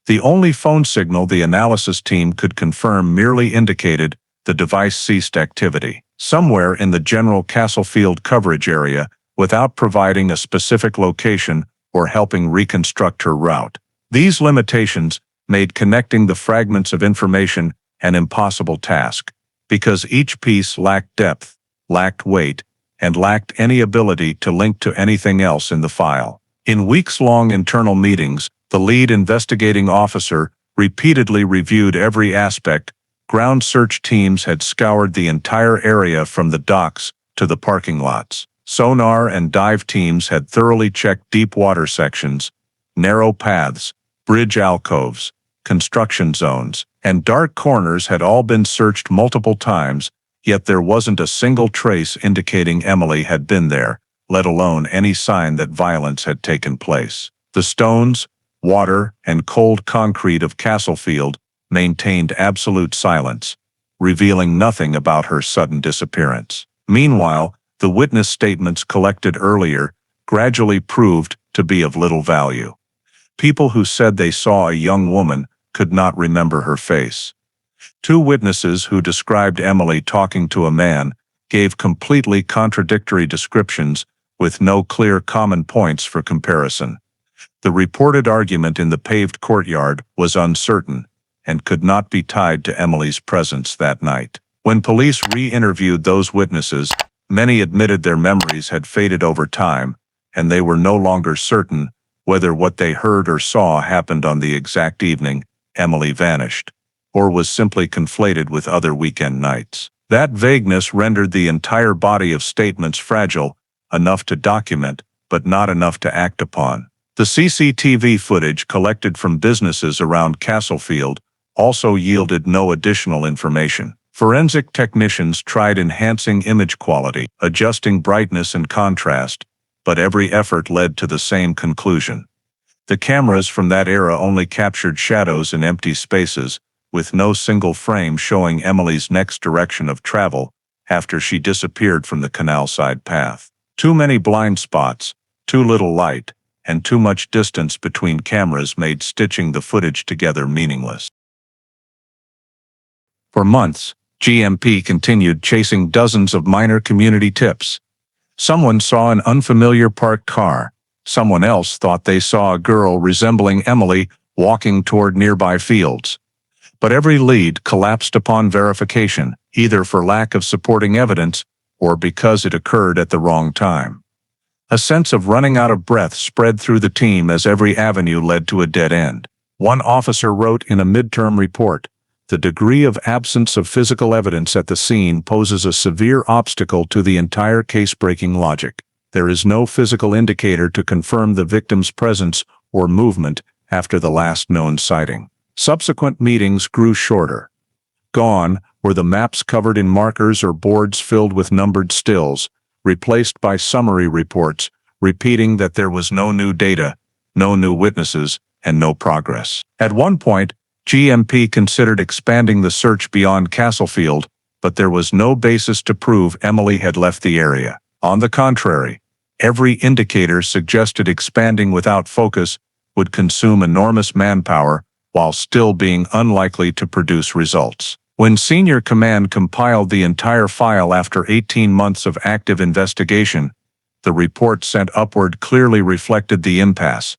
The only phone signal the analysis team could confirm merely indicated the device ceased activity somewhere in the general Castlefield coverage area without providing a specific location or helping reconstruct her route. These limitations made connecting the fragments of information an impossible task, because each piece lacked depth, lacked weight, and lacked any ability to link to anything else in the file. In weeks-long internal meetings, the lead investigating officer repeatedly reviewed every aspect. Ground search teams had scoured the entire area from the docks to the parking lots. Sonar and dive teams had thoroughly checked deep water sections, narrow paths, bridge alcoves, construction zones, and dark corners had all been searched multiple times, yet there wasn't a single trace indicating Emily had been there, let alone any sign that violence had taken place. The stones, water, and cold concrete of Castlefield maintained absolute silence, revealing nothing about her sudden disappearance. Meanwhile, the witness statements collected earlier gradually proved to be of little value. People who said they saw a young woman could not remember her face. Two witnesses who described Emily talking to a man gave completely contradictory descriptions with no clear common points for comparison. The reported argument in the paved courtyard was uncertain and could not be tied to Emily's presence that night. When police re-interviewed those witnesses, many admitted their memories had faded over time, and they were no longer certain whether what they heard or saw happened on the exact evening Emily vanished, or was simply conflated with other weekend nights. That vagueness rendered the entire body of statements fragile, enough to document, but not enough to act upon. The CCTV footage collected from businesses around Castlefield also yielded no additional information. Forensic technicians tried enhancing image quality, adjusting brightness and contrast, but every effort led to the same conclusion. The cameras from that era only captured shadows in empty spaces, with no single frame showing Emily's next direction of travel after she disappeared from the canal-side path. Too many blind spots, too little light, and too much distance between cameras made stitching the footage together meaningless. For months, GMP continued chasing dozens of minor community tips. Someone saw an unfamiliar parked car. Someone else thought they saw a girl resembling Emily walking toward nearby fields. But every lead collapsed upon verification, either for lack of supporting evidence or because it occurred at the wrong time. A sense of running out of breath spread through the team as every avenue led to a dead end. One officer wrote in a midterm report, "The degree of absence of physical evidence at the scene poses a severe obstacle to the entire case-breaking logic. There is no physical indicator to confirm the victim's presence or movement after the last known sighting." Subsequent meetings grew shorter. Gone were the maps covered in markers or boards filled with numbered stills, replaced by summary reports, repeating that there was no new data, no new witnesses, and no progress. At one point, GMP considered expanding the search beyond Castlefield, but there was no basis to prove Emily had left the area. On the contrary, every indicator suggested expanding without focus would consume enormous manpower while still being unlikely to produce results. When Senior Command compiled the entire file after 18 months of active investigation, the report sent upward clearly reflected the impasse.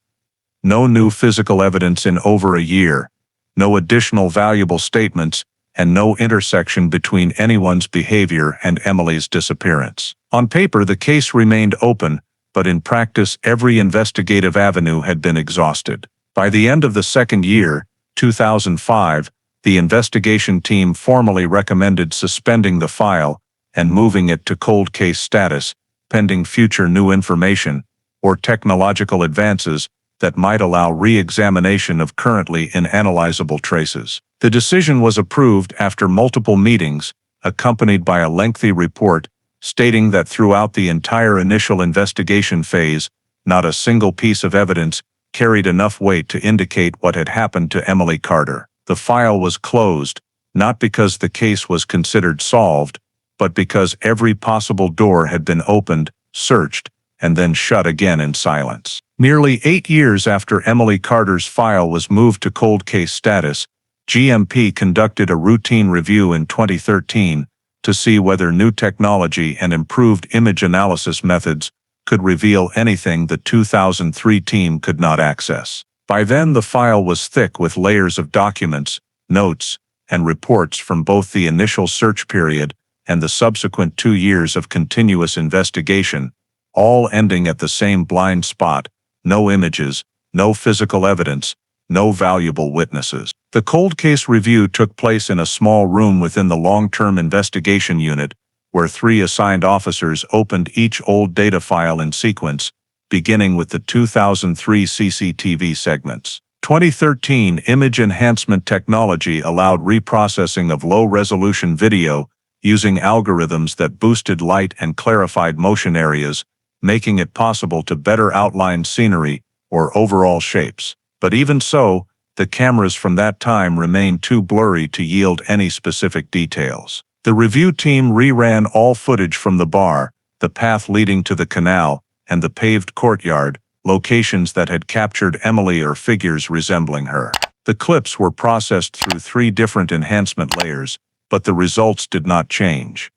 No new physical evidence in over a year, no additional valuable statements, and no intersection between anyone's behavior and Emily's disappearance. On paper, the case remained open, but in practice, every investigative avenue had been exhausted. By the end of the second year, 2005, the investigation team formally recommended suspending the file and moving it to cold case status, pending future new information or technological advances that might allow re-examination of currently inanalyzable traces. The decision was approved after multiple meetings, accompanied by a lengthy report stating that throughout the entire initial investigation phase, not a single piece of evidence carried enough weight to indicate what had happened to Emily Carter. The file was closed, not because the case was considered solved, but because every possible door had been opened, searched, and then shut again in silence. Nearly 8 years after Emily Carter's file was moved to cold case status, GMP conducted a routine review in 2013 to see whether new technology and improved image analysis methods could reveal anything the 2003 team could not access. By then, the file was thick with layers of documents, notes, and reports from both the initial search period and the subsequent 2 years of continuous investigation, all ending at the same blind spot: no images, no physical evidence, no valuable witnesses. The cold case review took place in a small room within the long-term investigation unit, where 3 assigned officers opened each old data file in sequence, beginning with the 2003 CCTV segments. 2013 image enhancement technology allowed reprocessing of low-resolution video using algorithms that boosted light and clarified motion areas, making it possible to better outline scenery or overall shapes. But even so, the cameras from that time remained too blurry to yield any specific details. The review team reran all footage from the bar, the path leading to the canal, and the paved courtyard, locations that had captured Emily or figures resembling her. The clips were processed through 3 different enhancement layers, but the results did not change.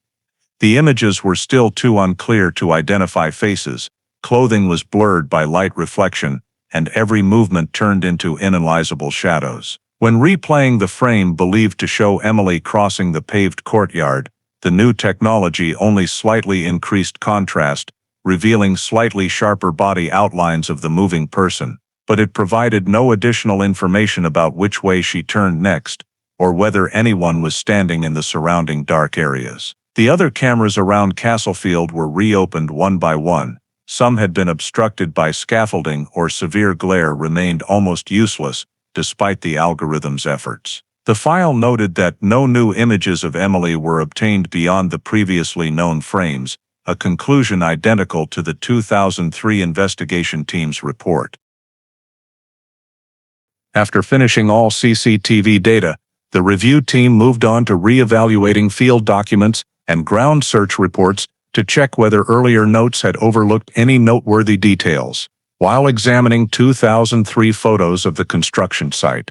The images were still too unclear to identify faces, clothing was blurred by light reflection, and every movement turned into inanalyzable shadows. When replaying the frame believed to show Emily crossing the paved courtyard, the new technology only slightly increased contrast, revealing slightly sharper body outlines of the moving person, but it provided no additional information about which way she turned next, or whether anyone was standing in the surrounding dark areas. The other cameras around Castlefield were reopened one by one. Some had been obstructed by scaffolding or severe glare remained almost useless, despite the algorithm's efforts. The file noted that no new images of Emily were obtained beyond the previously known frames, a conclusion identical to the 2003 investigation team's report. After finishing all CCTV data, the review team moved on to re-evaluating field documents and ground search reports to check whether earlier notes had overlooked any noteworthy details. While examining 2003 photos of the construction site,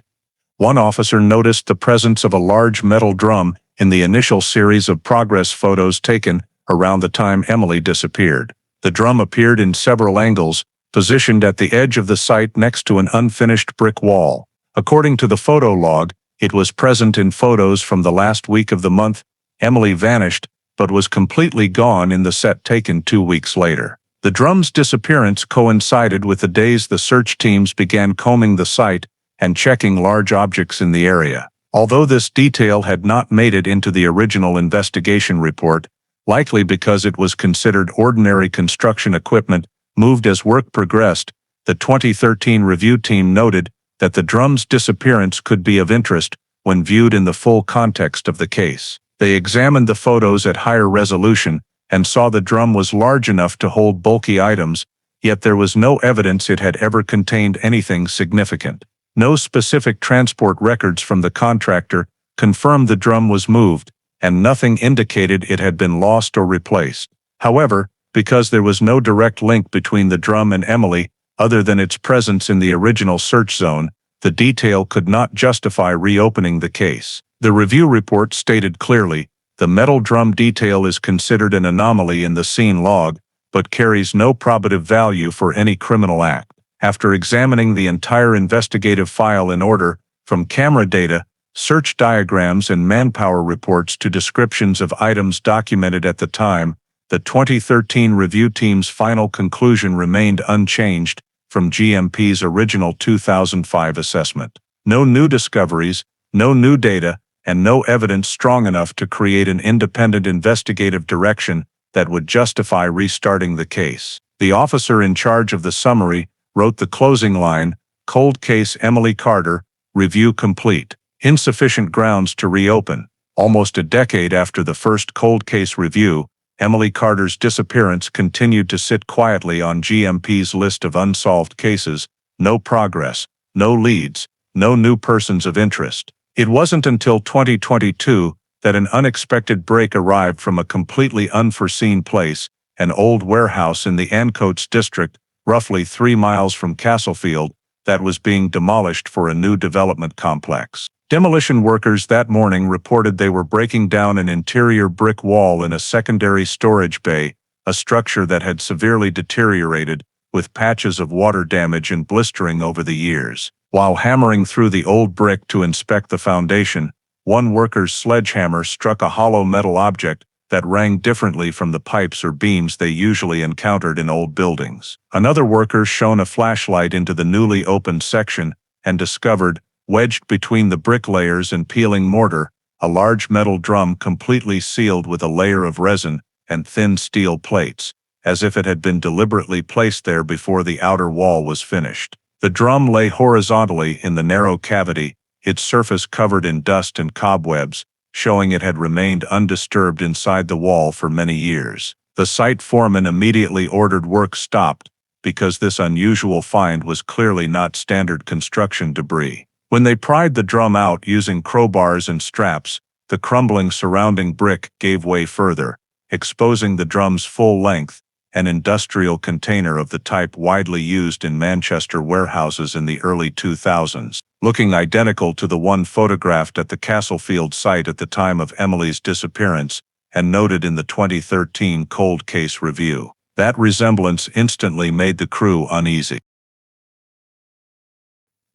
One officer noticed the presence of a large metal drum in the initial series of progress photos taken around the time Emily disappeared. The drum appeared in several angles, positioned at the edge of the site next to an unfinished brick wall. According to the photo log, it was present in photos from the last week of the month Emily vanished, but was completely gone in the set taken 2 weeks later. The drum's disappearance coincided with the days the search teams began combing the site and checking large objects in the area. Although this detail had not made it into the original investigation report, likely because it was considered ordinary construction equipment moved as work progressed, the 2013 review team noted that the drum's disappearance could be of interest when viewed in the full context of the case. They examined the photos at higher resolution and saw the drum was large enough to hold bulky items, yet there was no evidence it had ever contained anything significant. No specific transport records from the contractor confirmed the drum was moved, and nothing indicated it had been lost or replaced. However, because there was no direct link between the drum and Emily, other than its presence in the original search zone, the detail could not justify reopening the case. The review report stated clearly, the metal drum detail is considered an anomaly in the scene log, but carries no probative value for any criminal act. After examining the entire investigative file in order, from camera data, search diagrams and manpower reports to descriptions of items documented at the time, the 2013 review team's final conclusion remained unchanged from GMP's original 2005 assessment. No new discoveries, no new data, and no evidence strong enough to create an independent investigative direction that would justify restarting the case. The officer in charge of the summary wrote the closing line, "Cold case Emily Carter, review complete. Insufficient grounds to reopen." Almost a decade after the first cold case review, Emily Carter's disappearance continued to sit quietly on GMP's list of unsolved cases, no progress, no leads, no new persons of interest. It wasn't until 2022 that an unexpected break arrived from a completely unforeseen place, an old warehouse in the Ancoats district, roughly 3 miles from Castlefield, that was being demolished for a new development complex. Demolition workers that morning reported they were breaking down an interior brick wall in a secondary storage bay, a structure that had severely deteriorated, with patches of water damage and blistering over the years. While hammering through the old brick to inspect the foundation, one worker's sledgehammer struck a hollow metal object that rang differently from the pipes or beams they usually encountered in old buildings. Another worker shone a flashlight into the newly opened section and discovered, wedged between the brick layers and peeling mortar, a large metal drum completely sealed with a layer of resin and thin steel plates, as if it had been deliberately placed there before the outer wall was finished. The drum lay horizontally in the narrow cavity, its surface covered in dust and cobwebs, showing it had remained undisturbed inside the wall for many years. The site foreman immediately ordered work stopped, because this unusual find was clearly not standard construction debris. When they pried the drum out using crowbars and straps, the crumbling surrounding brick gave way further, exposing the drum's full length, an industrial container of the type widely used in Manchester warehouses in the early 2000s, looking identical to the one photographed at the Castlefield site at the time of Emily's disappearance and noted in the 2013 cold case review. That resemblance instantly made the crew uneasy.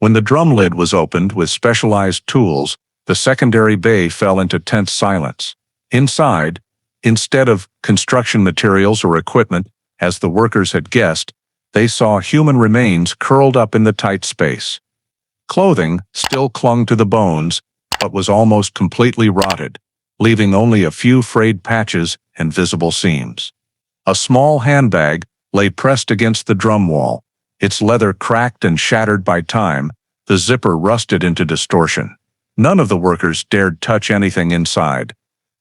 When the drum lid was opened with specialized tools, the secondary bay fell into tense silence. Inside, instead of construction materials or equipment, as the workers had guessed, they saw human remains curled up in the tight space. Clothing still clung to the bones, but was almost completely rotted, leaving only a few frayed patches and visible seams. A small handbag lay pressed against the drum wall, its leather cracked and shattered by time, the zipper rusted into distortion. None of the workers dared touch anything inside.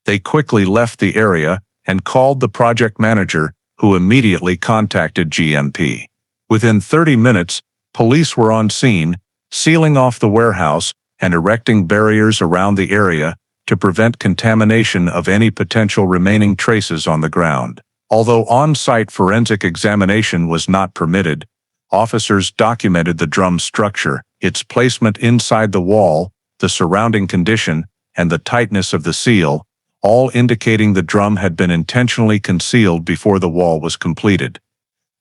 They quickly left the area and called the project manager, who immediately contacted GMP. Within 30 minutes, police were on scene, sealing off the warehouse and erecting barriers around the area to prevent contamination of any potential remaining traces on the ground. Although on-site forensic examination was not permitted, officers documented the drum's structure, its placement inside the wall, the surrounding condition, and the tightness of the seal, all indicating the drum had been intentionally concealed before the wall was completed.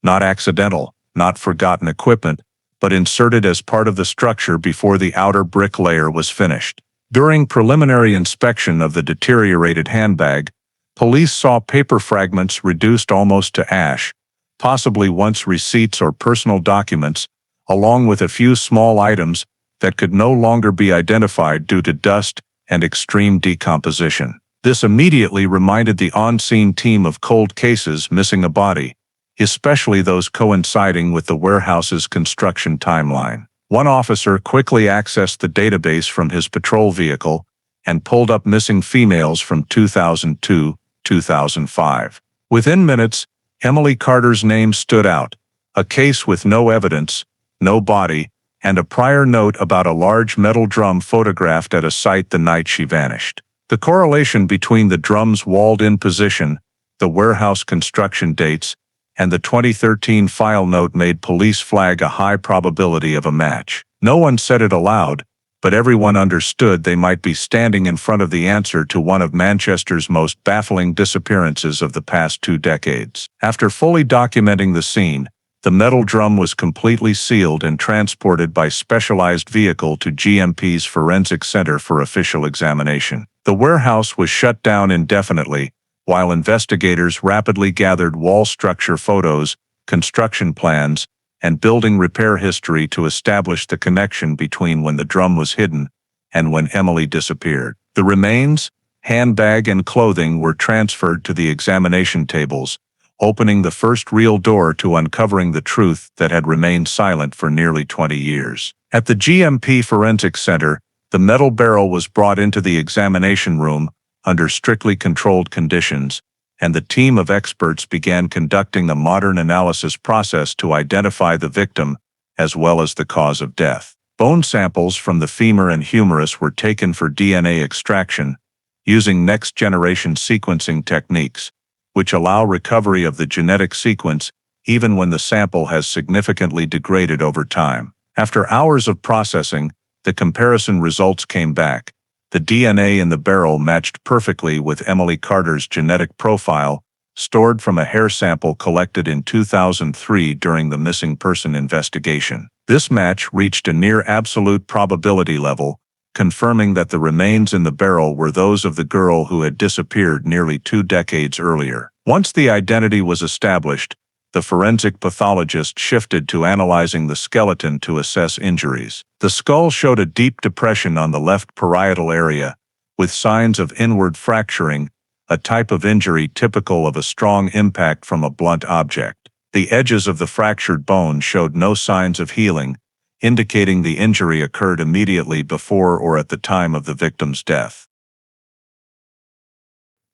Not accidental, not forgotten equipment, but inserted as part of the structure before the outer brick layer was finished. During preliminary inspection of the deteriorated handbag, police saw paper fragments reduced almost to ash, possibly once receipts or personal documents, along with a few small items that could no longer be identified due to dust and extreme decomposition. This immediately reminded the on-scene team of cold cases missing a body, especially those coinciding with the warehouse's construction timeline. One officer quickly accessed the database from his patrol vehicle and pulled up missing females from 2002-2005. Within minutes, Emily Carter's name stood out, a case with no evidence, no body, and a prior note about a large metal drum photographed at a site the night she vanished. The correlation between the drum's walled-in position, the warehouse construction dates, and the 2013 file note made police flag a high probability of a match. No one said it aloud, but everyone understood they might be standing in front of the answer to one of Manchester's most baffling disappearances of the past 2 decades. After fully documenting the scene, the metal drum was completely sealed and transported by specialized vehicle to GMP's Forensic Center for official examination. The warehouse was shut down indefinitely, while investigators rapidly gathered wall structure photos, construction plans, and building repair history to establish the connection between when the drum was hidden and when Emily disappeared. The remains, handbag, and clothing were transferred to the examination tables, opening the first real door to uncovering the truth that had remained silent for nearly 20 years. At the GMP Forensic Center, the metal barrel was brought into the examination room under strictly controlled conditions, and the team of experts began conducting a modern analysis process to identify the victim as well as the cause of death. Bone samples from the femur and humerus were taken for DNA extraction, using next-generation sequencing techniques, which allow recovery of the genetic sequence even when the sample has significantly degraded over time. After hours of processing, the comparison results came back. The DNA in the barrel matched perfectly with Emily Carter's genetic profile, stored from a hair sample collected in 2003 during the missing person investigation. This match reached a near absolute probability level, confirming that the remains in the barrel were those of the girl who had disappeared nearly 2 decades earlier. Once the identity was established, the forensic pathologist shifted to analyzing the skeleton to assess injuries. The skull showed a deep depression on the left parietal area, with signs of inward fracturing, a type of injury typical of a strong impact from a blunt object. The edges of the fractured bone showed no signs of healing, indicating the injury occurred immediately before or at the time of the victim's death.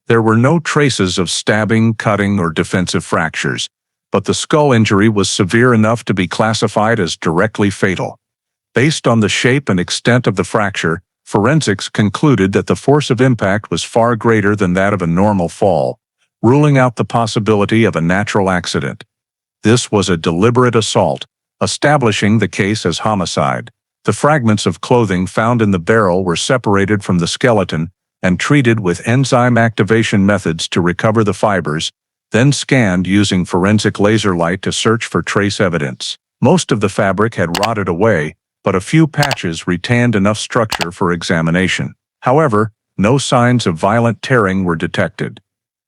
There were no traces of stabbing, cutting, or defensive fractures, but the skull injury was severe enough to be classified as directly fatal. Based on the shape and extent of the fracture, forensics concluded that the force of impact was far greater than that of a normal fall, ruling out the possibility of a natural accident. This was a deliberate assault, establishing the case as homicide. The fragments of clothing found in the barrel were separated from the skeleton and treated with enzyme activation methods to recover the fibers, then scanned using forensic laser light to search for trace evidence. Most of the fabric had rotted away, but a few patches retained enough structure for examination. However, no signs of violent tearing were detected.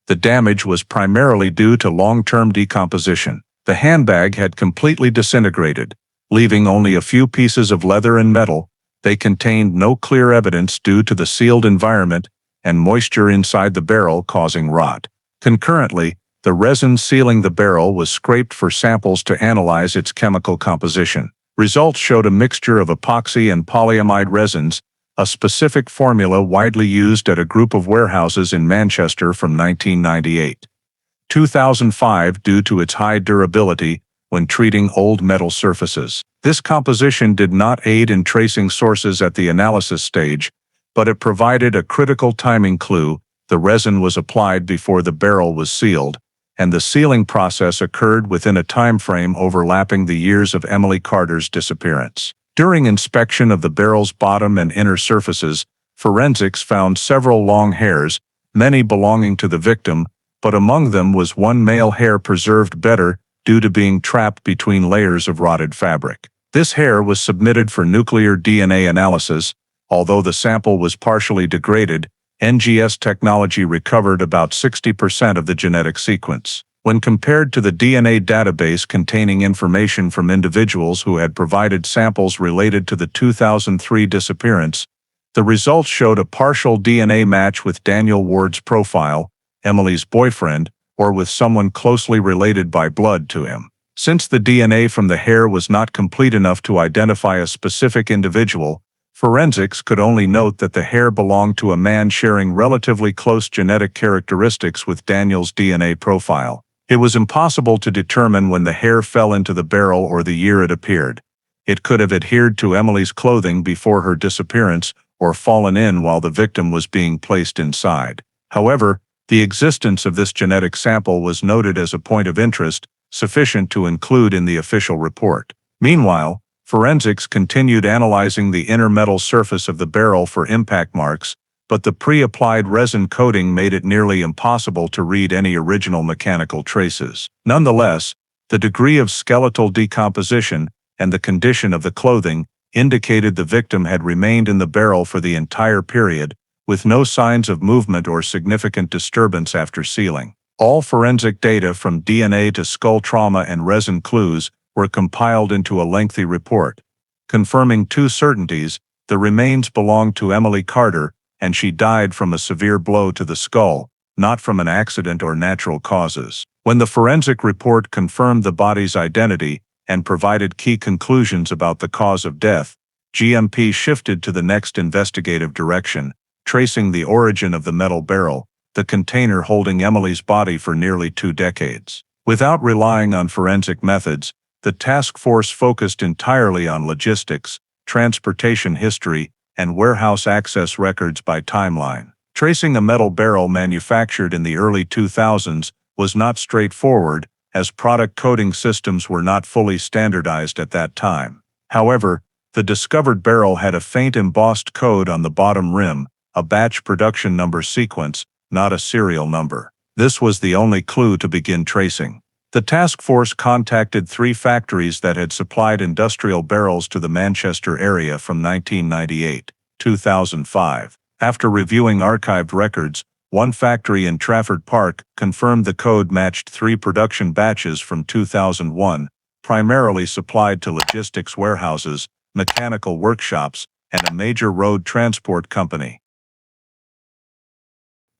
The damage was primarily due to long-term decomposition. The handbag had completely disintegrated, leaving only a few pieces of leather and metal. They contained no clear evidence due to the sealed environment and moisture inside the barrel causing rot. Concurrently, the resin sealing the barrel was scraped for samples to analyze its chemical composition. Results showed a mixture of epoxy and polyamide resins, a specific formula widely used at a group of warehouses in Manchester from 1998-2005 due to its high durability when treating old metal surfaces. This composition did not aid in tracing sources at the analysis stage, but it provided a critical timing clue. The resin was applied before the barrel was sealed, and the sealing process occurred within a time frame overlapping the years of Emily Carter's disappearance. During inspection of the barrel's bottom and inner surfaces, forensics found several long hairs, many belonging to the victim, but among them was one male hair preserved better due to being trapped between layers of rotted fabric. This hair was submitted for nuclear DNA analysis. Although the sample was partially degraded, NGS technology recovered about 60% of the genetic sequence. When compared to the DNA database containing information from individuals who had provided samples related to the 2003 disappearance, the results showed a partial DNA match with Daniel Ward's profile, Emily's boyfriend, or with someone closely related by blood to him. Since the DNA from the hair was not complete enough to identify a specific individual, forensics could only note that the hair belonged to a man sharing relatively close genetic characteristics with Daniel's DNA profile. It was impossible to determine when the hair fell into the barrel or the year it appeared. It could have adhered to Emily's clothing before her disappearance or fallen in while the victim was being placed inside. However, the existence of this genetic sample was noted as a point of interest, sufficient to include in the official report. Meanwhile, forensics continued analyzing the inner metal surface of the barrel for impact marks, but the pre-applied resin coating made it nearly impossible to read any original mechanical traces. Nonetheless, the degree of skeletal decomposition and the condition of the clothing indicated the victim had remained in the barrel for the entire period, with no signs of movement or significant disturbance after sealing. All forensic data from DNA to skull trauma and resin clues were compiled into a lengthy report, confirming two certainties: the remains belonged to Emily Carter, and she died from a severe blow to the skull, not from an accident or natural causes. When the forensic report confirmed the body's identity and provided key conclusions about the cause of death, GMP shifted to the next investigative direction, tracing the origin of the metal barrel, the container holding Emily's body for nearly 2 decades. Without relying on forensic methods, the task force focused entirely on logistics, transportation history, and warehouse access records by timeline. Tracing a metal barrel manufactured in the early 2000s was not straightforward, as product coding systems were not fully standardized at that time. However, the discovered barrel had a faint embossed code on the bottom rim, a batch production number sequence, not a serial number. This was the only clue to begin tracing. The task force contacted 3 factories that had supplied industrial barrels to the Manchester area from 1998 to 2005. After reviewing archived records, one factory in Trafford Park confirmed the code matched 3 production batches from 2001, primarily supplied to logistics warehouses, mechanical workshops, and a major road transport company.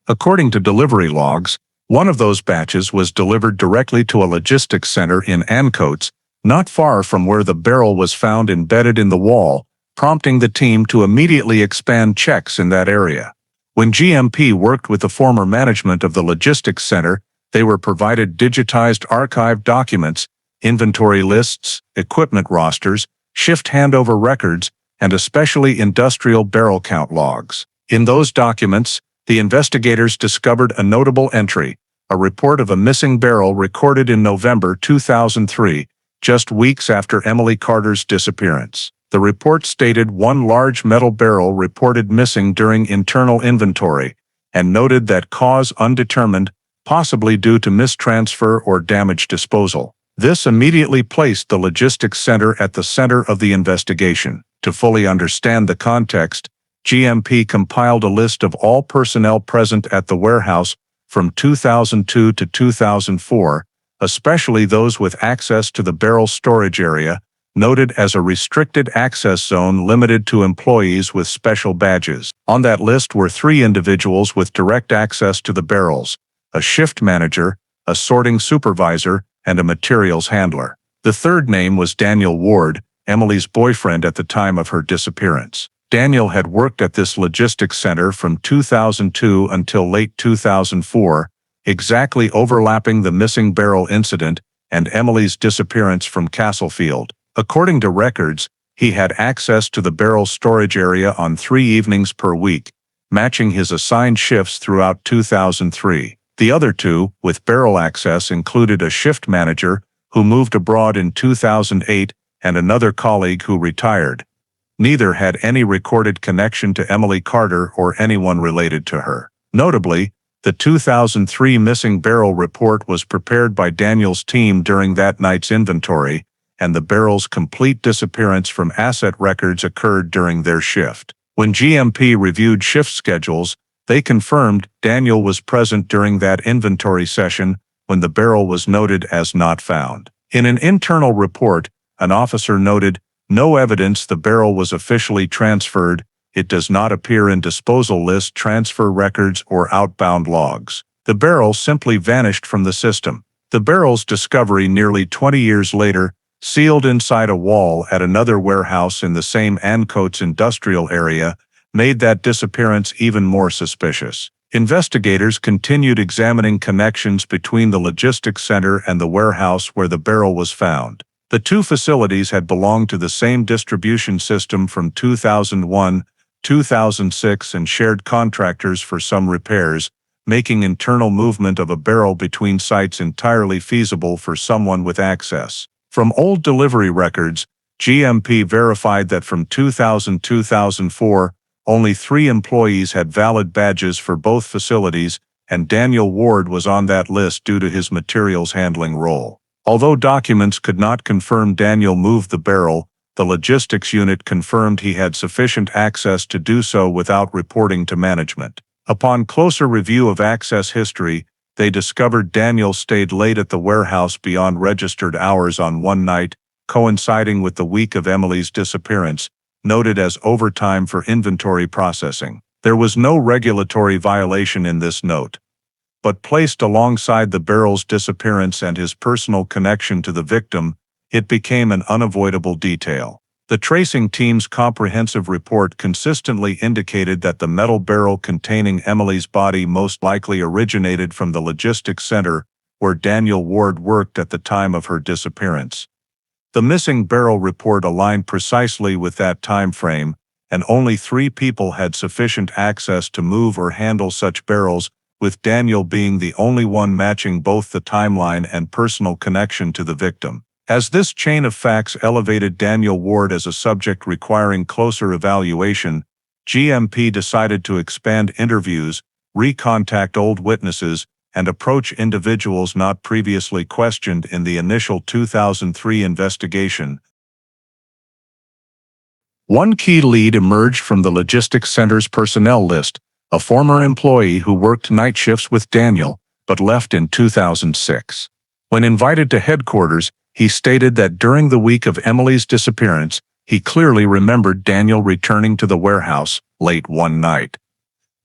According to delivery logs, one of those batches was delivered directly to a logistics center in Ancoats, not far from where the barrel was found embedded in the wall, prompting the team to immediately expand checks in that area. When GMP worked with the former management of the logistics center, they were provided digitized archived documents, inventory lists, equipment rosters, shift handover records, and especially industrial barrel count logs. In those documents, the investigators discovered a notable entry, a report of a missing barrel recorded in November 2003, just weeks after Emily Carter's disappearance. The report stated one large metal barrel reported missing during internal inventory, and noted that cause undetermined, possibly due to mistransfer or damage disposal. This immediately placed the logistics center at the center of the investigation. To fully understand the context, GMP compiled a list of all personnel present at the warehouse from 2002 to 2004, especially those with access to the barrel storage area, noted as a restricted access zone limited to employees with special badges. On that list were 3 individuals with direct access to the barrels: a shift manager, a sorting supervisor, and a materials handler. The third name was Daniel Ward, Emily's boyfriend at the time of her disappearance. Daniel had worked at this logistics center from 2002 until late 2004, exactly overlapping the missing barrel incident and Emily's disappearance from Castlefield. According to records, he had access to the barrel storage area on 3 evenings per week, matching his assigned shifts throughout 2003. The other 2, with barrel access, included a shift manager, who moved abroad in 2008, and another colleague who retired. Neither had any recorded connection to Emily Carter or anyone related to her. Notably, the 2003 missing barrel report was prepared by Daniel's team during that night's inventory, and the barrel's complete disappearance from asset records occurred during their shift. When GMP reviewed shift schedules, they confirmed Daniel was present during that inventory session when the barrel was noted as not found. In an internal report, an officer noted, "No evidence the barrel was officially transferred. It does not appear in disposal list transfer records or outbound logs." The barrel simply vanished from the system. The barrel's discovery nearly 20 years later, sealed inside a wall at another warehouse in the same Ancoats industrial area, made that disappearance even more suspicious. Investigators continued examining connections between the logistics center and the warehouse where the barrel was found. The two facilities had belonged to the same distribution system from 2001, 2006 and shared contractors for some repairs, making internal movement of a barrel between sites entirely feasible for someone with access. From old delivery records, GMP verified that from 2000-2004, only 3 employees had valid badges for both facilities, and Daniel Ward was on that list due to his materials handling role. Although documents could not confirm Daniel moved the barrel, the logistics unit confirmed he had sufficient access to do so without reporting to management. Upon closer review of access history, they discovered Daniel stayed late at the warehouse beyond registered hours on one night, coinciding with the week of Emily's disappearance, noted as overtime for inventory processing. There was no regulatory violation in this note, but placed alongside the barrel's disappearance and his personal connection to the victim, it became an unavoidable detail. The tracing team's comprehensive report consistently indicated that the metal barrel containing Emily's body most likely originated from the logistics center where Daniel Ward worked at the time of her disappearance. The missing barrel report aligned precisely with that time frame, and only 3 people had sufficient access to move or handle such barrels, with Daniel being the only one matching both the timeline and personal connection to the victim. As this chain of facts elevated Daniel Ward as a subject requiring closer evaluation, GMP decided to expand interviews, recontact old witnesses, and approach individuals not previously questioned in the initial 2003 investigation. One key lead emerged from the logistics center's personnel list, a former employee who worked night shifts with Daniel, but left in 2006. When invited to headquarters, he stated that during the week of Emily's disappearance, he clearly remembered Daniel returning to the warehouse late one night.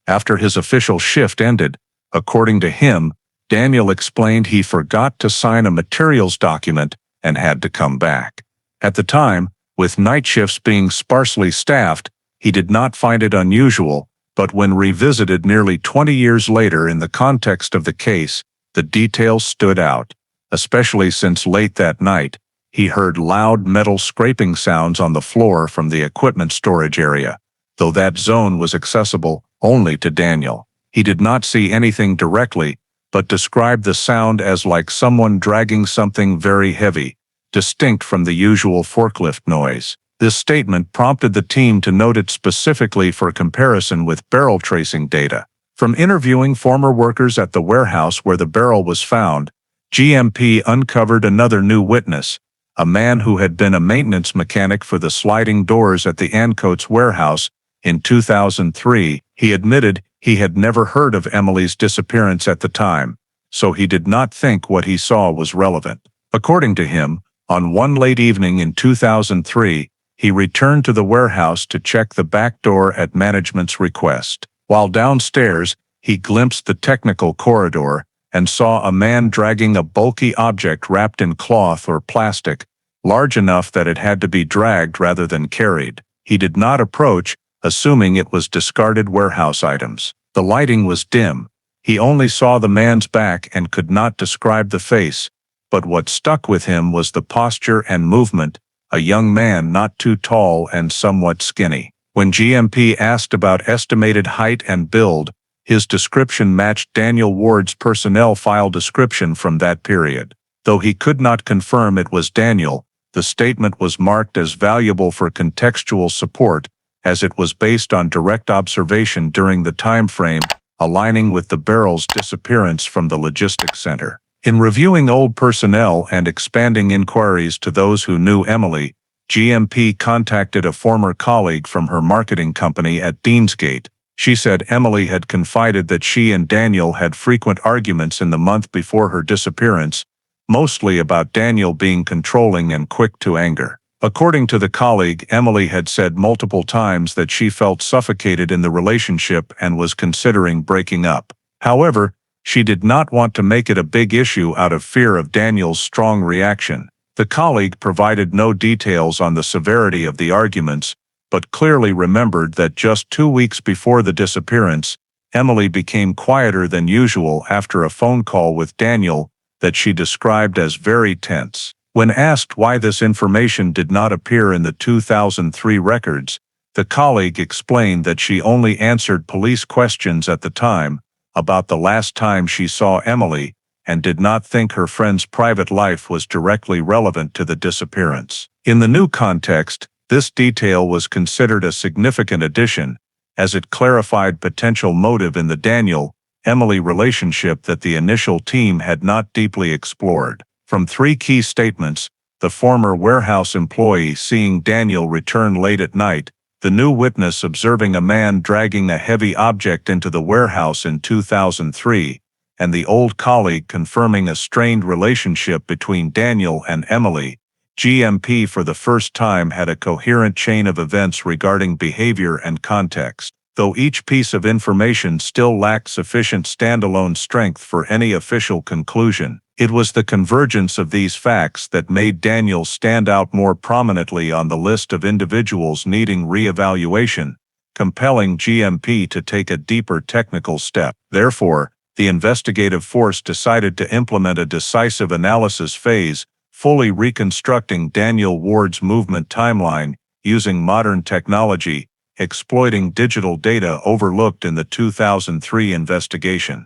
After his official shift ended, according to him, Daniel explained he forgot to sign a materials document and had to come back. At the time, with night shifts being sparsely staffed, he did not find it unusual, but when revisited nearly 20 years later in the context of the case, the details stood out. Especially since late that night, he heard loud metal scraping sounds on the floor from the equipment storage area, though that zone was accessible only to Daniel. He did not see anything directly, but described the sound as like someone dragging something very heavy, distinct from the usual forklift noise. This statement prompted the team to note it specifically for comparison with barrel tracing data. From interviewing former workers at the warehouse where the barrel was found, GMP uncovered another new witness, a man who had been a maintenance mechanic for the sliding doors at the Ancoats warehouse. In 2003, he admitted he had never heard of Emily's disappearance at the time, so he did not think what he saw was relevant. According to him, on one late evening in 2003, he returned to the warehouse to check the back door at management's request. While downstairs, he glimpsed the technical corridor and saw a man dragging a bulky object wrapped in cloth or plastic, large enough that it had to be dragged rather than carried. He did not approach, assuming it was discarded warehouse items. The lighting was dim. He only saw the man's back and could not describe the face, but what stuck with him was the posture and movement, a young man not too tall and somewhat skinny. When GMP asked about estimated height and build, his description matched Daniel Ward's personnel file description from that period. Though he could not confirm it was Daniel, The statement was marked as valuable for contextual support, as it was based on direct observation during the time frame, aligning with the barrel's disappearance from the logistics center. In reviewing old personnel and expanding inquiries to those who knew Emily, GMP contacted a former colleague from her marketing company at Deansgate. She said Emily had confided that she and Daniel had frequent arguments in the month before her disappearance, mostly about Daniel being controlling and quick to anger. According to the colleague, Emily had said multiple times that she felt suffocated in the relationship and was considering breaking up. However, she did not want to make it a big issue out of fear of Daniel's strong reaction. The colleague provided no details on the severity of the arguments, but clearly remembered that just 2 weeks before the disappearance, Emily became quieter than usual after a phone call with Daniel that she described as very tense. When asked why this information did not appear in the 2003 records, the colleague explained that she only answered police questions at the time about the last time she saw Emily and did not think her friend's private life was directly relevant to the disappearance. In the new context, this detail was considered a significant addition, as it clarified potential motive in the Daniel-Emily relationship that the initial team had not deeply explored. From 3 key statements, the former warehouse employee seeing Daniel return late at night, the new witness observing a man dragging a heavy object into the warehouse in 2003, and the old colleague confirming a strained relationship between Daniel and Emily, GMP for the first time had a coherent chain of events regarding behavior and context. Though each piece of information still lacked sufficient standalone strength for any official conclusion, it was the convergence of these facts that made Daniel stand out more prominently on the list of individuals needing re-evaluation, compelling GMP to take a deeper technical step. Therefore, the investigative force decided to implement a decisive analysis phase, fully reconstructing Daniel Ward's movement timeline using modern technology, exploiting digital data overlooked in the 2003 investigation.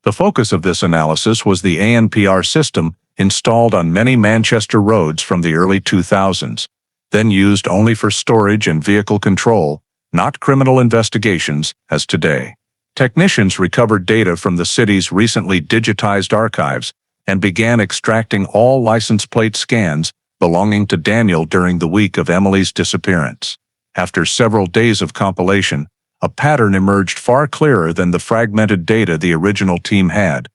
The focus of this analysis was the ANPR system installed on many Manchester roads from the early 2000s, then used only for storage and vehicle control, not criminal investigations, as today. Technicians recovered data from the city's recently digitized archives and began extracting all license plate scans belonging to Daniel during the week of Emily's disappearance. After several days of compilation, a pattern emerged far clearer than the fragmented data the original team had.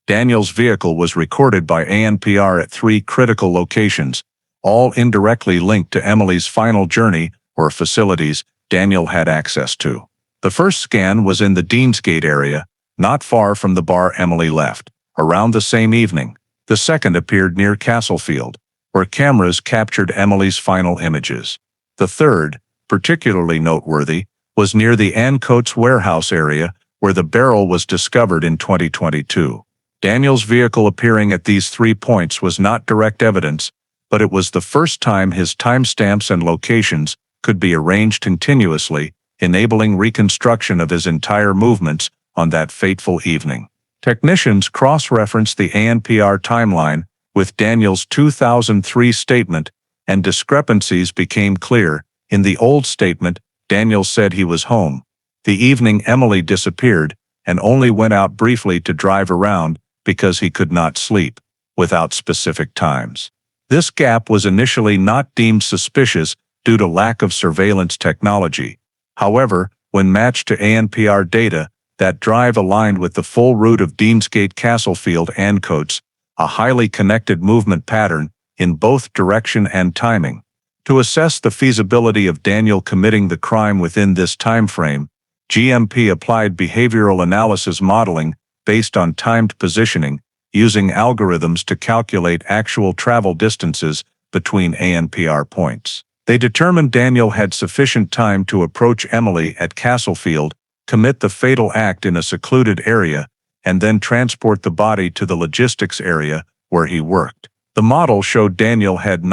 Daniel's vehicle was recorded by ANPR at 3 critical locations, all indirectly linked to Emily's final journey or facilities Daniel had access to. The first scan was in the Deansgate area, not far from the bar Emily left, around the same evening. The second appeared near Castlefield, where cameras captured Emily's final images. The third, particularly noteworthy, was near the Ancoats warehouse area where the barrel was discovered in 2022. Daniel's vehicle appearing at these 3 points was not direct evidence, but it was the first time his timestamps and locations could be arranged continuously, enabling reconstruction of his entire movements on that fateful evening. Technicians cross-referenced the ANPR timeline with Daniel's 2003 statement, and discrepancies became clear. In the old statement, Daniel said he was home the evening Emily disappeared and only went out briefly to drive around because he could not sleep, without specific times. This gap was initially not deemed suspicious due to lack of surveillance technology. However, when matched to ANPR data, that drive aligned with the full route of Deansgate Castlefield Ancoats, a highly connected movement pattern in both direction and timing. To assess the feasibility of Daniel committing the crime within this time frame, GMP applied behavioral analysis modeling based on timed positioning, using algorithms to calculate actual travel distances between ANPR points. They determined Daniel had sufficient time to approach Emily at Castlefield, commit the fatal act in a secluded area, and then transport the body to the logistics area where he worked. The model showed Daniel had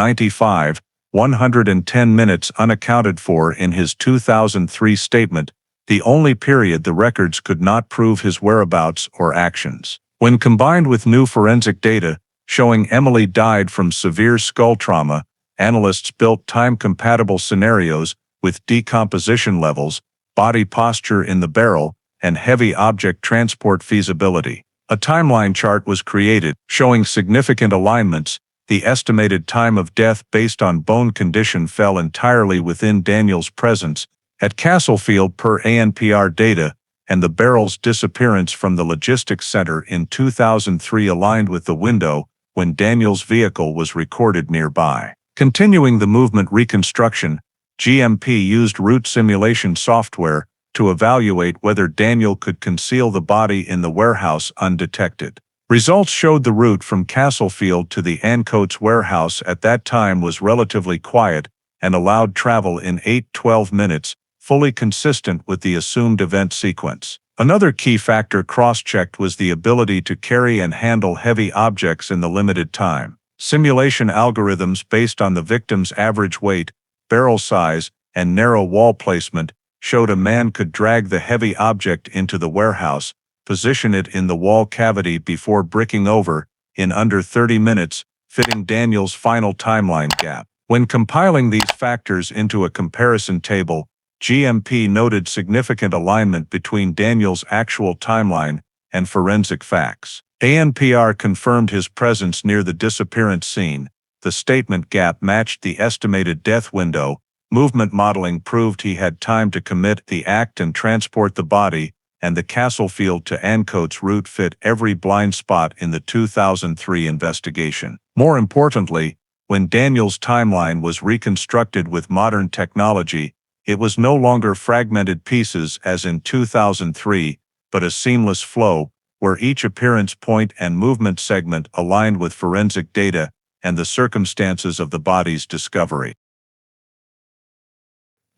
110 minutes unaccounted for in his 2003 statement, the only period the records could not prove his whereabouts or actions. When combined with new forensic data, showing Emily died from severe skull trauma. Analysts built time-compatible scenarios with decomposition levels, body posture in the barrel, and heavy object transport feasibility. A timeline chart was created, showing significant alignments. The estimated time of death based on bone condition fell entirely within Daniel's presence at Castlefield per ANPR data, and the barrel's disappearance from the logistics center in 2003 aligned with the window when Daniel's vehicle was recorded nearby. Continuing the movement reconstruction, GMP used route simulation software to evaluate whether Daniel could conceal the body in the warehouse undetected. Results showed the route from Castlefield to the Ancoats warehouse at that time was relatively quiet and allowed travel in 8-12 minutes, fully consistent with the assumed event sequence. Another key factor cross-checked was the ability to carry and handle heavy objects in the limited time. Simulation algorithms based on the victim's average weight, barrel size, and narrow wall placement showed a man could drag the heavy object into the warehouse, position it in the wall cavity before bricking over, in under 30 minutes, fitting Daniel's final timeline gap. When compiling these factors into a comparison table, GMP noted significant alignment between Daniel's actual timeline and forensic facts. ANPR confirmed his presence near the disappearance scene. The statement gap matched the estimated death window. Movement modeling proved he had time to commit the act and transport the body, and the Castlefield to Ancoats route fit every blind spot in the 2003 investigation. More importantly, when Daniel's timeline was reconstructed with modern technology, it was no longer fragmented pieces as in 2003, but a seamless flow, where each appearance point and movement segment aligned with forensic data and the circumstances of the body's discovery.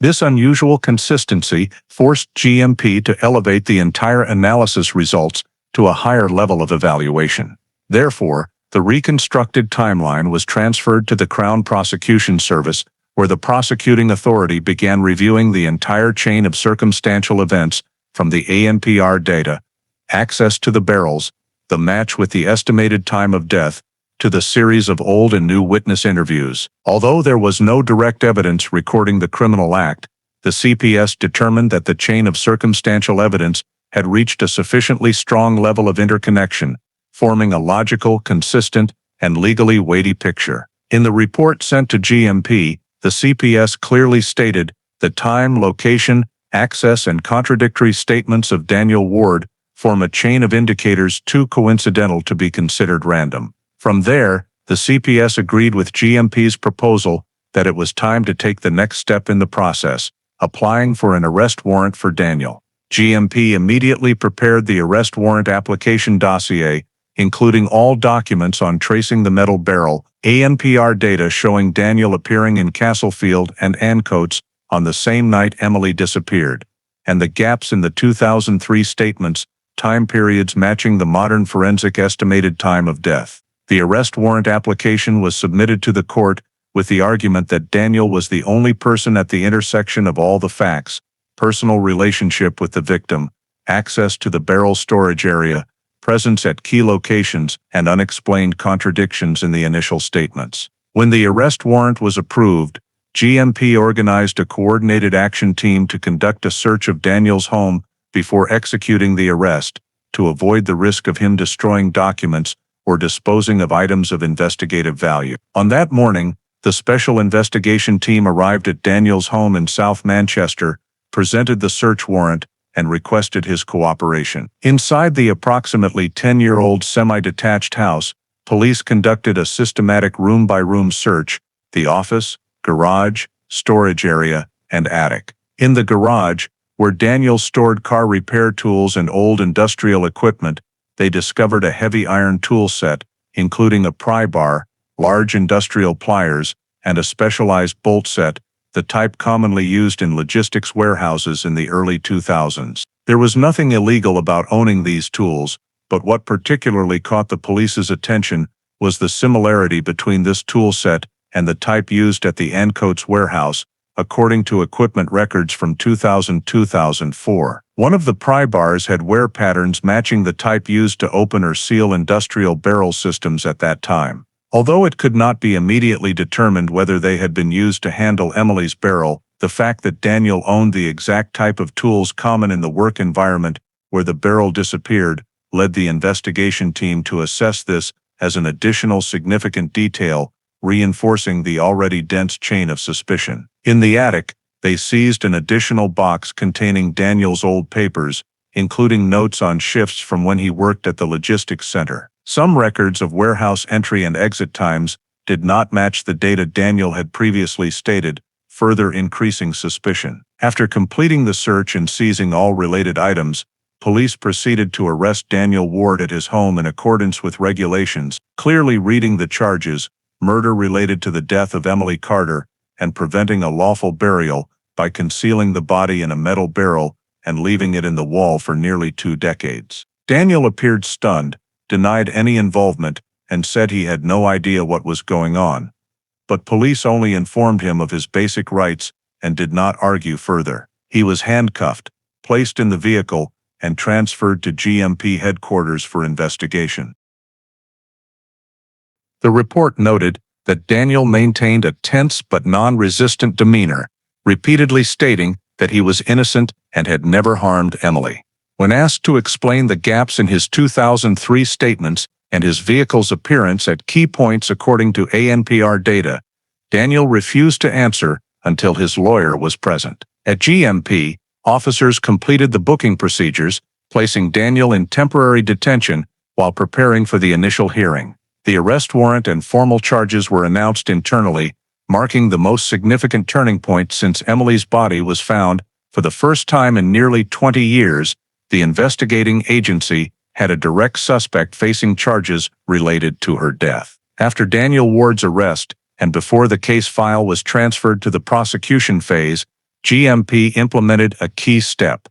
This unusual consistency forced GMP to elevate the entire analysis results to a higher level of evaluation. Therefore, the reconstructed timeline was transferred to the Crown Prosecution Service, where the prosecuting authority began reviewing the entire chain of circumstantial events from the ANPR data, access to the barrels, the match with the estimated time of death, to the series of old and new witness interviews. Although there was no direct evidence recording the criminal act, the CPS determined that the chain of circumstantial evidence had reached a sufficiently strong level of interconnection, forming a logical, consistent, and legally weighty picture. In the report sent to GMP, the CPS clearly stated the time, location, access, and contradictory statements of Daniel Ward form a chain of indicators too coincidental to be considered random. From there, the CPS agreed with GMP's proposal that it was time to take the next step in the process, applying for an arrest warrant for Daniel. GMP immediately prepared the arrest warrant application dossier, including all documents on tracing the metal barrel, ANPR data showing Daniel appearing in Castlefield and Ancoats on the same night Emily disappeared, and the gaps in the 2003 statements, time periods matching the modern forensic estimated time of death. The arrest warrant application was submitted to the court with the argument that Daniel was the only person at the intersection of all the facts: personal relationship with the victim, access to the barrel storage area, presence at key locations, and unexplained contradictions in the initial statements. When the arrest warrant was approved, GMP organized a coordinated action team to conduct a search of Daniel's home before executing the arrest, to avoid the risk of him destroying documents or disposing of items of investigative value. On that morning, the Special Investigation Team arrived at Daniel's home in South Manchester, presented the search warrant, and requested his cooperation. Inside the approximately 10-year-old semi-detached house, police conducted a systematic room-by-room search: the office, garage, storage area, and attic. In the garage, where Daniel stored car repair tools and old industrial equipment, they discovered a heavy iron tool set, including a pry bar, large industrial pliers, and a specialized bolt set, the type commonly used in logistics warehouses in the early 2000s. There was nothing illegal about owning these tools, but what particularly caught the police's attention was the similarity between this tool set and the type used at the Ancoats warehouse, according to equipment records from 2000-2004. One of the pry bars had wear patterns matching the type used to open or seal industrial barrel systems at that time. Although it could not be immediately determined whether they had been used to handle Emily's barrel, the fact that Daniel owned the exact type of tools common in the work environment where the barrel disappeared led the investigation team to assess this as an additional significant detail, reinforcing the already dense chain of suspicion. In the attic, they seized an additional box containing Daniel's old papers, including notes on shifts from when he worked at the logistics center. Some records of warehouse entry and exit times did not match the data Daniel had previously stated, further increasing suspicion. After completing the search and seizing all related items, police proceeded to arrest Daniel Ward at his home in accordance with regulations, clearly reading the charges: murder related to the death of Emily Carter, and preventing a lawful burial by concealing the body in a metal barrel and leaving it in the wall for nearly 2 decades. Daniel appeared stunned, denied any involvement, and said he had no idea what was going on. But police only informed him of his basic rights and did not argue further. He was handcuffed, placed in the vehicle, and transferred to GMP headquarters for investigation. The report noted that Daniel maintained a tense but non-resistant demeanor, repeatedly stating that he was innocent and had never harmed Emily. When asked to explain the gaps in his 2003 statements and his vehicle's appearance at key points according to ANPR data, Daniel refused to answer until his lawyer was present. At GMP, officers completed the booking procedures, placing Daniel in temporary detention while preparing for the initial hearing. The arrest warrant and formal charges were announced internally, marking the most significant turning point since Emily's body was found. For the first time in nearly 20 years, the investigating agency had a direct suspect facing charges related to her death. After Daniel Ward's arrest, and before the case file was transferred to the prosecution phase, GMP implemented a key step: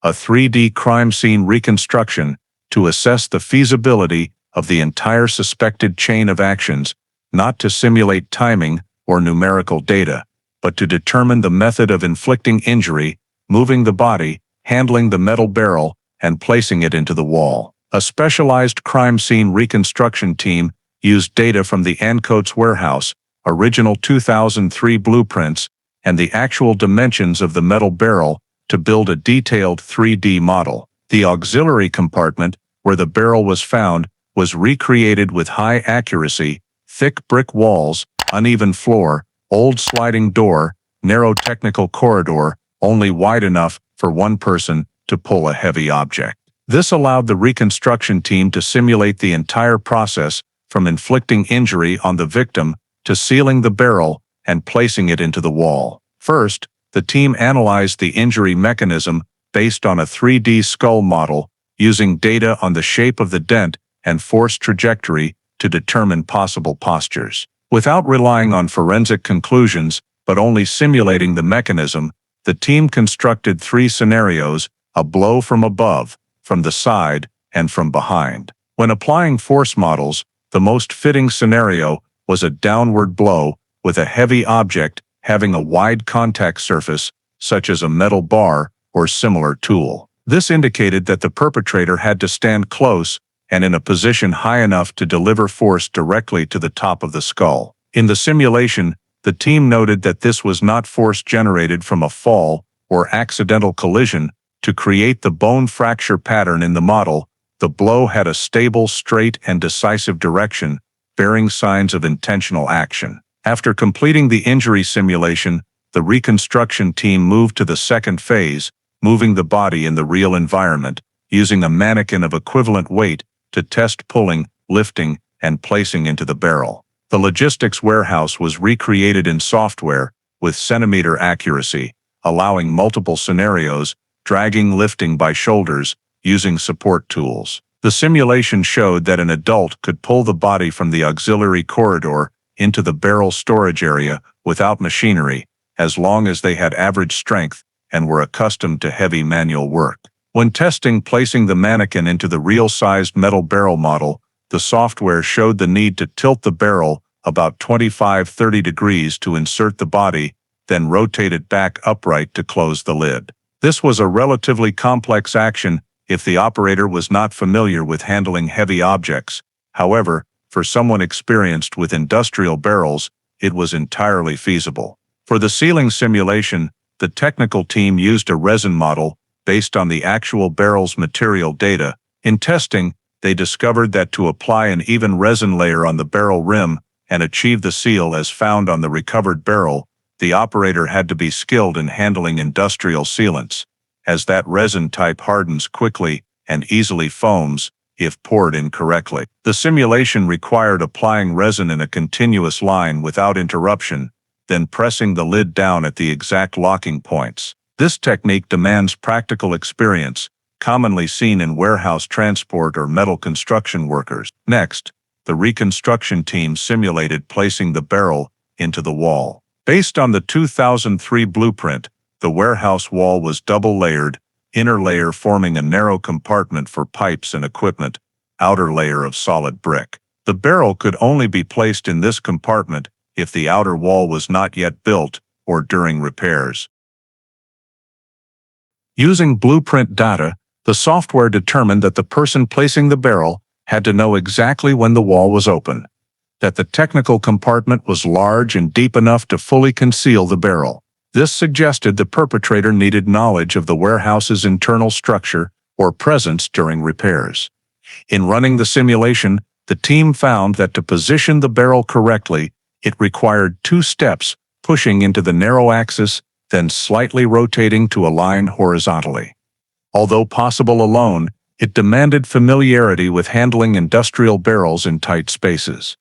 a 3D crime scene reconstruction to assess the feasibility of the entire suspected chain of actions, not to simulate timing or numerical data, but to determine the method of inflicting injury, moving the body, handling the metal barrel, and placing it into the wall. A specialized crime scene reconstruction team used data from the Ancoats warehouse, original 2003 blueprints, and the actual dimensions of the metal barrel to build a detailed 3D model. The auxiliary compartment, where the barrel was found, was recreated with high accuracy: thick brick walls, uneven floor, old sliding door, narrow technical corridor, only wide enough for one person to pull a heavy object. This allowed the reconstruction team to simulate the entire process, from inflicting injury on the victim to sealing the barrel and placing it into the wall. First, the team analyzed the injury mechanism based on a 3D skull model, using data on the shape of the dent and force trajectory to determine possible postures. Without relying on forensic conclusions, but only simulating the mechanism, the team constructed 3 scenarios: a blow from above, from the side, and from behind. When applying force models, the most fitting scenario was a downward blow with a heavy object having a wide contact surface, such as a metal bar or similar tool. This indicated that the perpetrator had to stand close and in a position high enough to deliver force directly to the top of the skull. In the simulation, the team noted that this was not force generated from a fall or accidental collision. To create the bone fracture pattern in the model, the blow had a stable, straight, and decisive direction, bearing signs of intentional action. After completing the injury simulation, the reconstruction team moved to the second phase, moving the body in the real environment, using a mannequin of equivalent weight to test pulling, lifting, and placing into the barrel. The logistics warehouse was recreated in software with centimeter accuracy, allowing multiple scenarios: dragging, lifting by shoulders, using support tools. The simulation showed that an adult could pull the body from the auxiliary corridor into the barrel storage area without machinery, as long as they had average strength and were accustomed to heavy manual work. When testing placing the mannequin into the real-sized metal barrel model, the software showed the need to tilt the barrel about 25–30 degrees to insert the body, then rotate it back upright to close the lid. This was a relatively complex action if the operator was not familiar with handling heavy objects. However, for someone experienced with industrial barrels, it was entirely feasible. For the sealing simulation, the technical team used a resin model based on the actual barrel's material data. In testing, they discovered that to apply an even resin layer on the barrel rim and achieve the seal as found on the recovered barrel, the operator had to be skilled in handling industrial sealants, as that resin type hardens quickly and easily foams if poured incorrectly. The simulation required applying resin in a continuous line without interruption, then pressing the lid down at the exact locking points. This technique demands practical experience, commonly seen in warehouse transport or metal construction workers. Next, the reconstruction team simulated placing the barrel into the wall. Based on the 2003 blueprint, the warehouse wall was double-layered, inner layer forming a narrow compartment for pipes and equipment, outer layer of solid brick. The barrel could only be placed in this compartment if the outer wall was not yet built or during repairs. Using blueprint data, the software determined that the person placing the barrel had to know exactly when the wall was open, that the technical compartment was large and deep enough to fully conceal the barrel. This suggested the perpetrator needed knowledge of the warehouse's internal structure or presence during repairs. In running the simulation, the team found that to position the barrel correctly, it required 2 steps: pushing into the narrow axis, then slightly rotating to align horizontally. Although possible alone, it demanded familiarity with handling industrial barrels in tight spaces.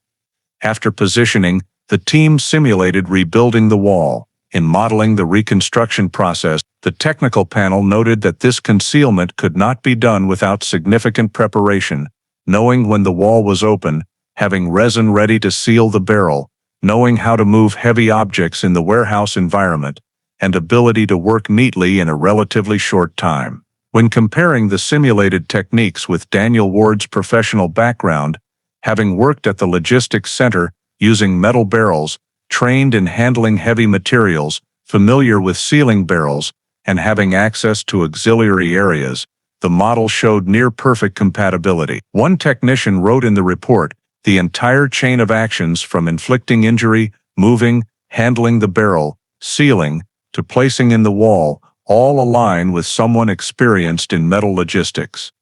After positioning, the team simulated rebuilding the wall. In modeling the reconstruction process, the technical panel noted that this concealment could not be done without significant preparation, knowing when the wall was open, having resin ready to seal the barrel, knowing how to move heavy objects in the warehouse environment, and ability to work neatly in a relatively short time. When comparing the simulated techniques with Daniel Ward's professional background, having worked at the logistics center using metal barrels, trained in handling heavy materials, familiar with sealing barrels, and having access to auxiliary areas, the model showed near-perfect compatibility. One technician wrote in the report, "The entire chain of actions from inflicting injury, moving, handling the barrel, sealing, to placing in the wall, all align with someone experienced in metal logistics.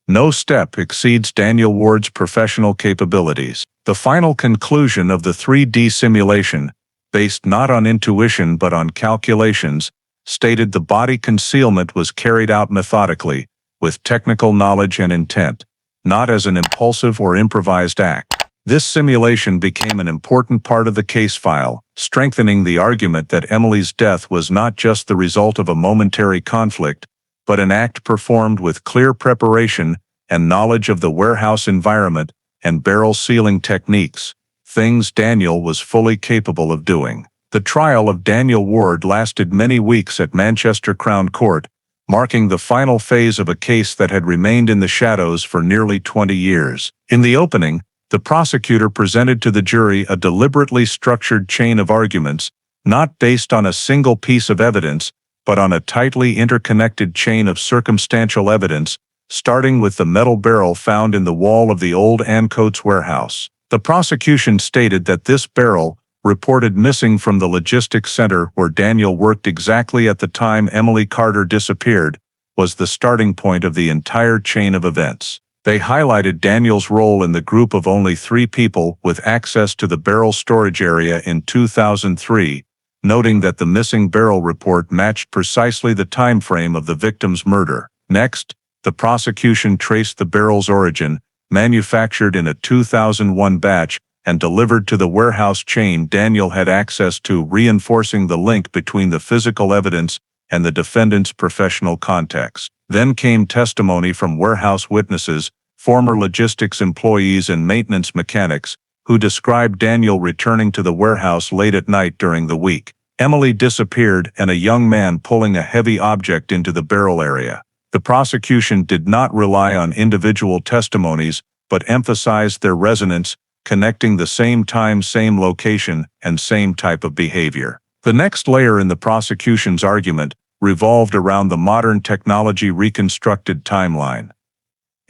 No step exceeds Daniel Ward's professional capabilities." The final conclusion of the 3D simulation, based not on intuition but on calculations, stated the body concealment was carried out methodically, with technical knowledge and intent, not as an impulsive or improvised act. This simulation became an important part of the case file, strengthening the argument that Emily's death was not just the result of a momentary conflict, but an act performed with clear preparation and knowledge of the warehouse environment and barrel sealing techniques, things Daniel was fully capable of doing. The trial of Daniel Ward lasted many weeks at Manchester Crown Court, marking the final phase of a case that had remained in the shadows for nearly 20 years. In the opening, the prosecutor presented to the jury a deliberately structured chain of arguments, not based on a single piece of evidence, but on a tightly interconnected chain of circumstantial evidence, starting with the metal barrel found in the wall of the old Ancoats warehouse. The prosecution stated that this barrel, reported missing from the logistics center where Daniel worked exactly at the time Emily Carter disappeared, was the starting point of the entire chain of events. They highlighted Daniel's role in the group of only 3 people with access to the barrel storage area in 2003, noting that the missing barrel report matched precisely the time frame of the victim's murder. Next, the prosecution traced the barrel's origin, manufactured in a 2001 batch, and delivered to the warehouse chain Daniel had access to, reinforcing the link between the physical evidence and the defendant's professional context. Then came testimony from warehouse witnesses, former logistics employees and maintenance mechanics, who described Daniel returning to the warehouse late at night during the week. Emily disappeared and a young man pulling a heavy object into the barrel area. The prosecution did not rely on individual testimonies, but emphasized their resonance, connecting the same time, same location, and same type of behavior. The next layer in the prosecution's argument revolved around the modern technology reconstructed timeline.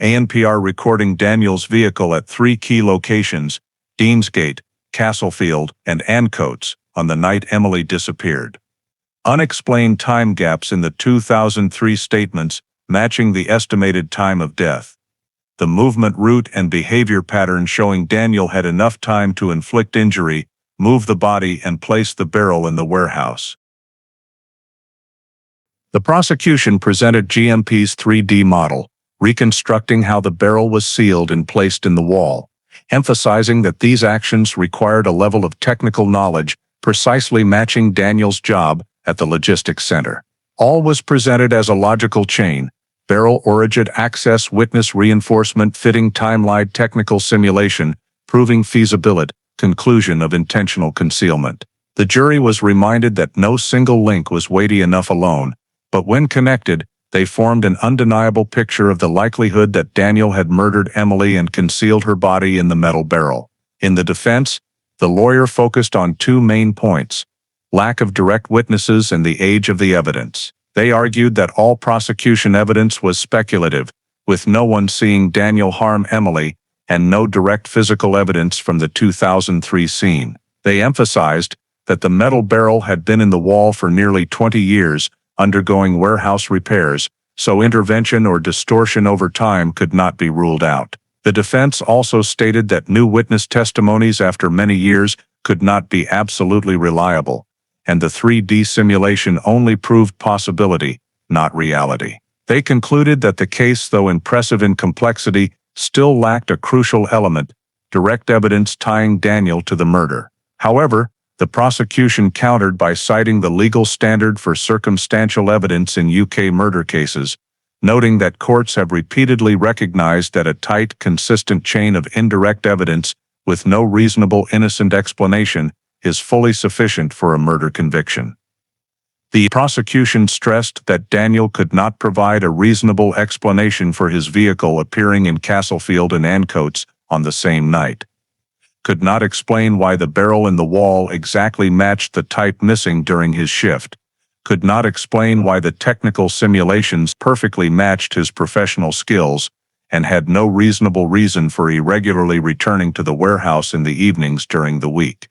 ANPR recording Daniel's vehicle at 3 key locations, Deansgate, Castlefield, and Ancoats, on the night Emily disappeared. Unexplained time gaps in the 2003 statements matching the estimated time of death. The movement route and behavior pattern showing Daniel had enough time to inflict injury, move the body, and place the barrel in the warehouse. The prosecution presented GMP's 3D model, reconstructing how the barrel was sealed and placed in the wall, emphasizing that these actions required a level of technical knowledge precisely matching Daniel's job at the logistics center. All was presented as a logical chain: barrel origin, access, witness reinforcement, fitting, timeline, technical simulation, proving feasibility, conclusion of intentional concealment. The jury was reminded that no single link was weighty enough alone, but when connected, they formed an undeniable picture of the likelihood that Daniel had murdered Emily and concealed her body in the metal barrel. In the defense, the lawyer focused on 2 main points: lack of direct witnesses and the age of the evidence. They argued that all prosecution evidence was speculative, with no one seeing Daniel harm Emily and no direct physical evidence from the 2003 scene. They emphasized that the metal barrel had been in the wall for nearly 20 years, undergoing warehouse repairs, so intervention or distortion over time could not be ruled out. The defense also stated that new witness testimonies after many years could not be absolutely reliable, and the 3D simulation only proved possibility, not reality. They concluded that the case, though impressive in complexity, still lacked a crucial element: direct evidence tying Daniel to the murder. However, the prosecution countered by citing the legal standard for circumstantial evidence in UK murder cases, noting that courts have repeatedly recognized that a tight, consistent chain of indirect evidence with no reasonable innocent explanation is fully sufficient for a murder conviction. The prosecution stressed that Daniel could not provide a reasonable explanation for his vehicle appearing in Castlefield and Ancoats on the same night, could not explain why the barrel in the wall exactly matched the type missing during his shift, could not explain why the technical simulations perfectly matched his professional skills, and had no reasonable reason for irregularly returning to the warehouse in the evenings during the week.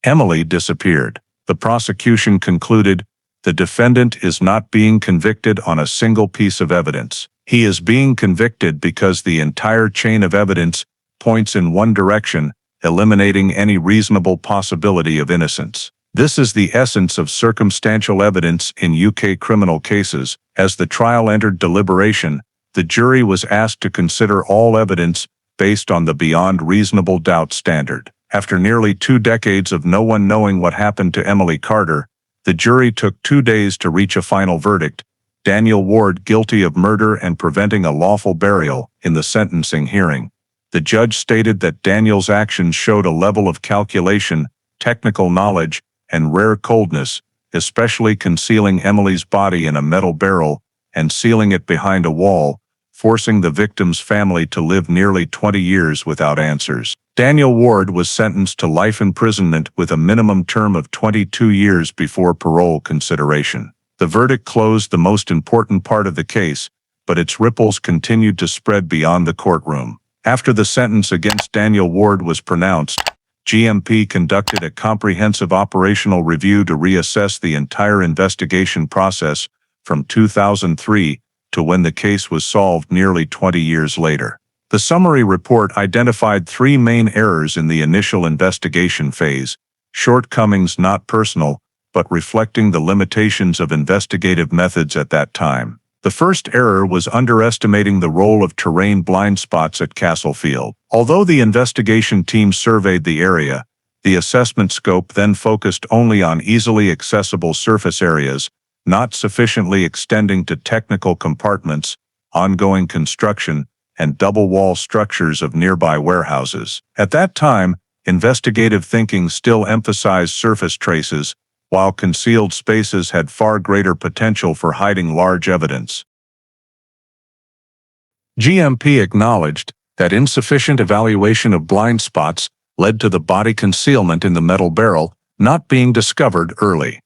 Emily disappeared. The prosecution concluded, the defendant is not being convicted on a single piece of evidence. He is being convicted because the entire chain of evidence points in one direction, eliminating any reasonable possibility of innocence. This is the essence of circumstantial evidence in UK criminal cases. As the trial entered deliberation, the jury was asked to consider all evidence based on the beyond reasonable doubt standard. After nearly 2 decades of no one knowing what happened to Emily Carter, the jury took 2 days to reach a final verdict: Daniel Ward guilty of murder and preventing a lawful burial. In the sentencing hearing, the judge stated that Daniel's actions showed a level of calculation, technical knowledge, and rare coldness, especially concealing Emily's body in a metal barrel and sealing it behind a wall, forcing the victim's family to live nearly 20 years without answers. Daniel Ward was sentenced to life imprisonment with a minimum term of 22 years before parole consideration. The verdict closed the most important part of the case, but its ripples continued to spread beyond the courtroom. After the sentence against Daniel Ward was pronounced, GMP conducted a comprehensive operational review to reassess the entire investigation process from 2003 to when the case was solved nearly 20 years later. The summary report identified 3 main errors in the initial investigation phase: shortcomings not personal, but reflecting the limitations of investigative methods at that time. The first error was underestimating the role of terrain blind spots at Castlefield. Although the investigation team surveyed the area, the assessment scope then focused only on easily accessible surface areas, not sufficiently extending to technical compartments, ongoing construction, and double-wall structures of nearby warehouses. At that time, investigative thinking still emphasized surface traces, while concealed spaces had far greater potential for hiding large evidence. GMP acknowledged that insufficient evaluation of blind spots led to the body concealment in the metal barrel not being discovered early.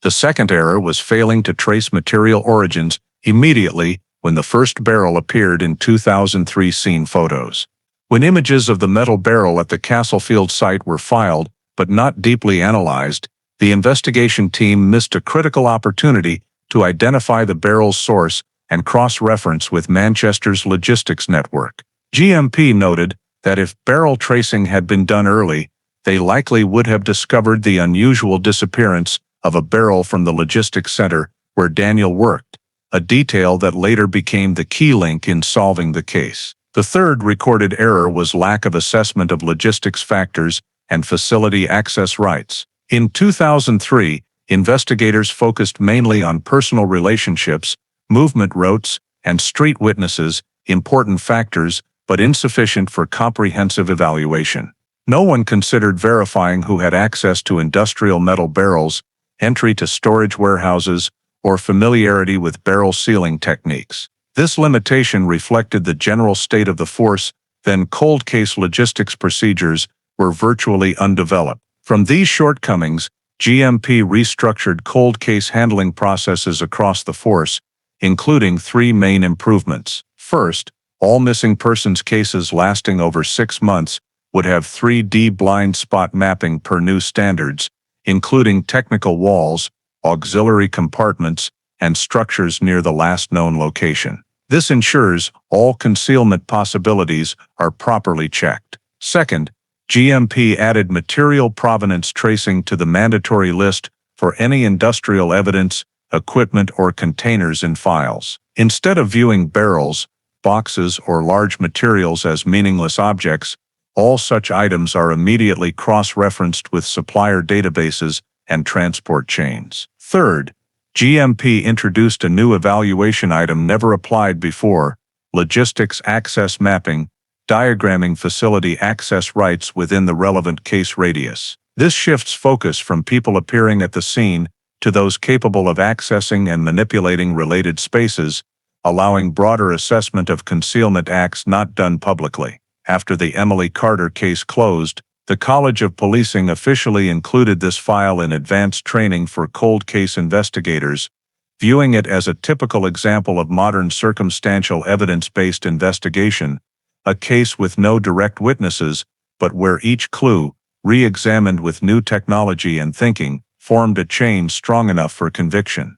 The second error was failing to trace material origins immediately when the first barrel appeared in 2003 scene photos. When images of the metal barrel at the Castlefield site were filed, but not deeply analyzed, the investigation team missed a critical opportunity to identify the barrel's source and cross-reference with Manchester's logistics network. GMP noted that if barrel tracing had been done early, they likely would have discovered the unusual disappearance of a barrel from the logistics center where Daniel worked, a detail that later became the key link in solving the case. The third recorded error was lack of assessment of logistics factors and facility access rights. In 2003, investigators focused mainly on personal relationships, movement routes, and street witnesses, important factors, but insufficient for comprehensive evaluation. No one considered verifying who had access to industrial metal barrels, entry to storage warehouses, or familiarity with barrel sealing techniques. This limitation reflected the general state of the force, then cold case logistics procedures were virtually undeveloped. From these shortcomings, GMP restructured cold case handling processes across the force, including three main improvements. First, all missing persons cases lasting over 6 months would have 3D blind spot mapping per new standards, including technical walls, auxiliary compartments, and structures near the last known location. This ensures all concealment possibilities are properly checked. Second, GMP added material provenance tracing to the mandatory list for any industrial evidence, equipment, or containers in files. Instead of viewing barrels, boxes, or large materials as meaningless objects, all such items are immediately cross-referenced with supplier databases and transport chains. Third, GMP introduced a new evaluation item never applied before: logistics access mapping, diagramming facility access rights within the relevant case radius. This shifts focus from people appearing at the scene to those capable of accessing and manipulating related spaces, allowing broader assessment of concealment acts not done publicly. After the Emily Carter case closed, the College of Policing officially included this file in advanced training for cold case investigators, viewing it as a typical example of modern circumstantial evidence-based investigation, a case with no direct witnesses, but where each clue, re-examined with new technology and thinking, formed a chain strong enough for conviction.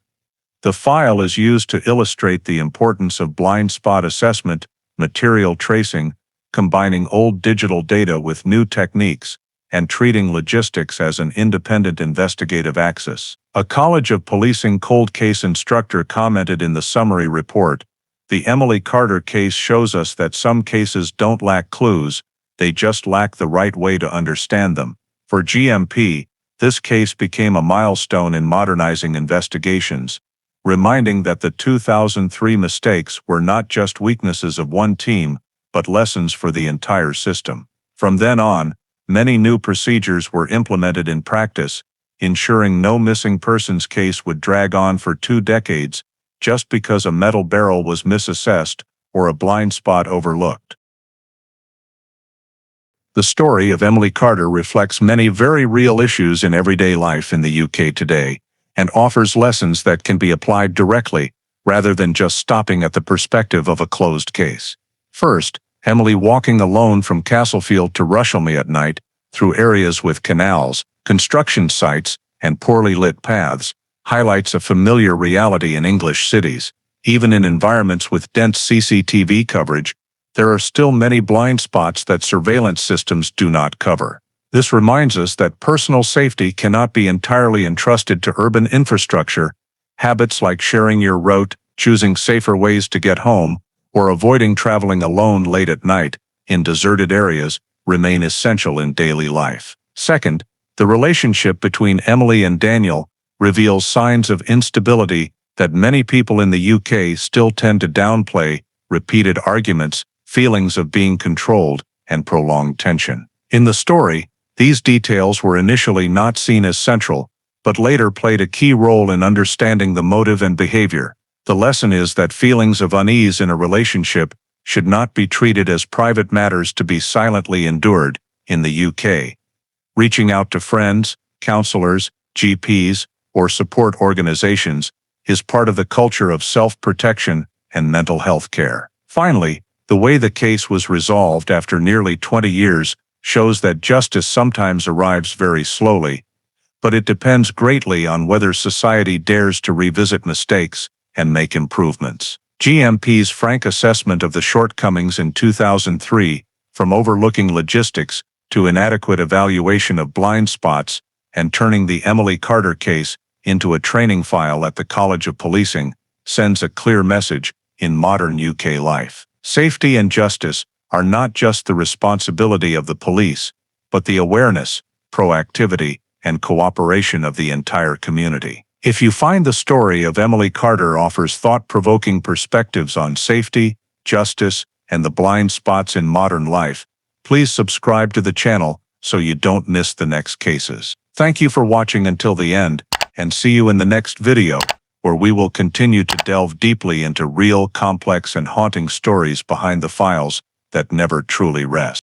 The file is used to illustrate the importance of blind spot assessment, material tracing, combining old digital data with new techniques, and treating logistics as an independent investigative axis. A College of Policing cold case instructor commented in the summary report, "The Emily Carter case shows us that some cases don't lack clues, they just lack the right way to understand them." For GMP, this case became a milestone in modernizing investigations, reminding that the 2003 mistakes were not just weaknesses of one team, but lessons for the entire system. From then on, many new procedures were implemented in practice, ensuring no missing persons case would drag on for 2 decades just because a metal barrel was misassessed or a blind spot overlooked. The story of Emily Carter reflects many very real issues in everyday life in the UK today, and offers lessons that can be applied directly, rather than just stopping at the perspective of a closed case. First, Emily walking alone from Castlefield to Rushelmy at night, through areas with canals, construction sites, and poorly lit paths, highlights a familiar reality in English cities. Even in environments with dense CCTV coverage, there are still many blind spots that surveillance systems do not cover. This reminds us that personal safety cannot be entirely entrusted to urban infrastructure. Habits like sharing your route, choosing safer ways to get home, or avoiding traveling alone late at night in deserted areas remain essential in daily life. Second, the relationship between Emily and Daniel reveals signs of instability that many people in the UK still tend to downplay: repeated arguments, feelings of being controlled, and prolonged tension. In the story, these details were initially not seen as central, but later played a key role in understanding the motive and behavior. The lesson is that feelings of unease in a relationship should not be treated as private matters to be silently endured. In the UK, reaching out to friends, counselors, GPs, or support organizations is part of the culture of self-protection and mental health care. Finally, the way the case was resolved after nearly 20 years shows that justice sometimes arrives very slowly, but it depends greatly on whether society dares to revisit mistakes and make improvements. GMP's frank assessment of the shortcomings in 2003, from overlooking logistics to inadequate evaluation of blind spots and turning the Emily Carter case into a training file at the College of Policing, sends a clear message in modern UK life. Safety and justice are not just the responsibility of the police, but the awareness, proactivity, and cooperation of the entire community. If you find the story of Emily Carter offers thought-provoking perspectives on safety, justice, and the blind spots in modern life, please subscribe to the channel so you don't miss the next cases. Thank you for watching until the end, and see you in the next video, where we will continue to delve deeply into real, complex, and haunting stories behind the files that never truly rest.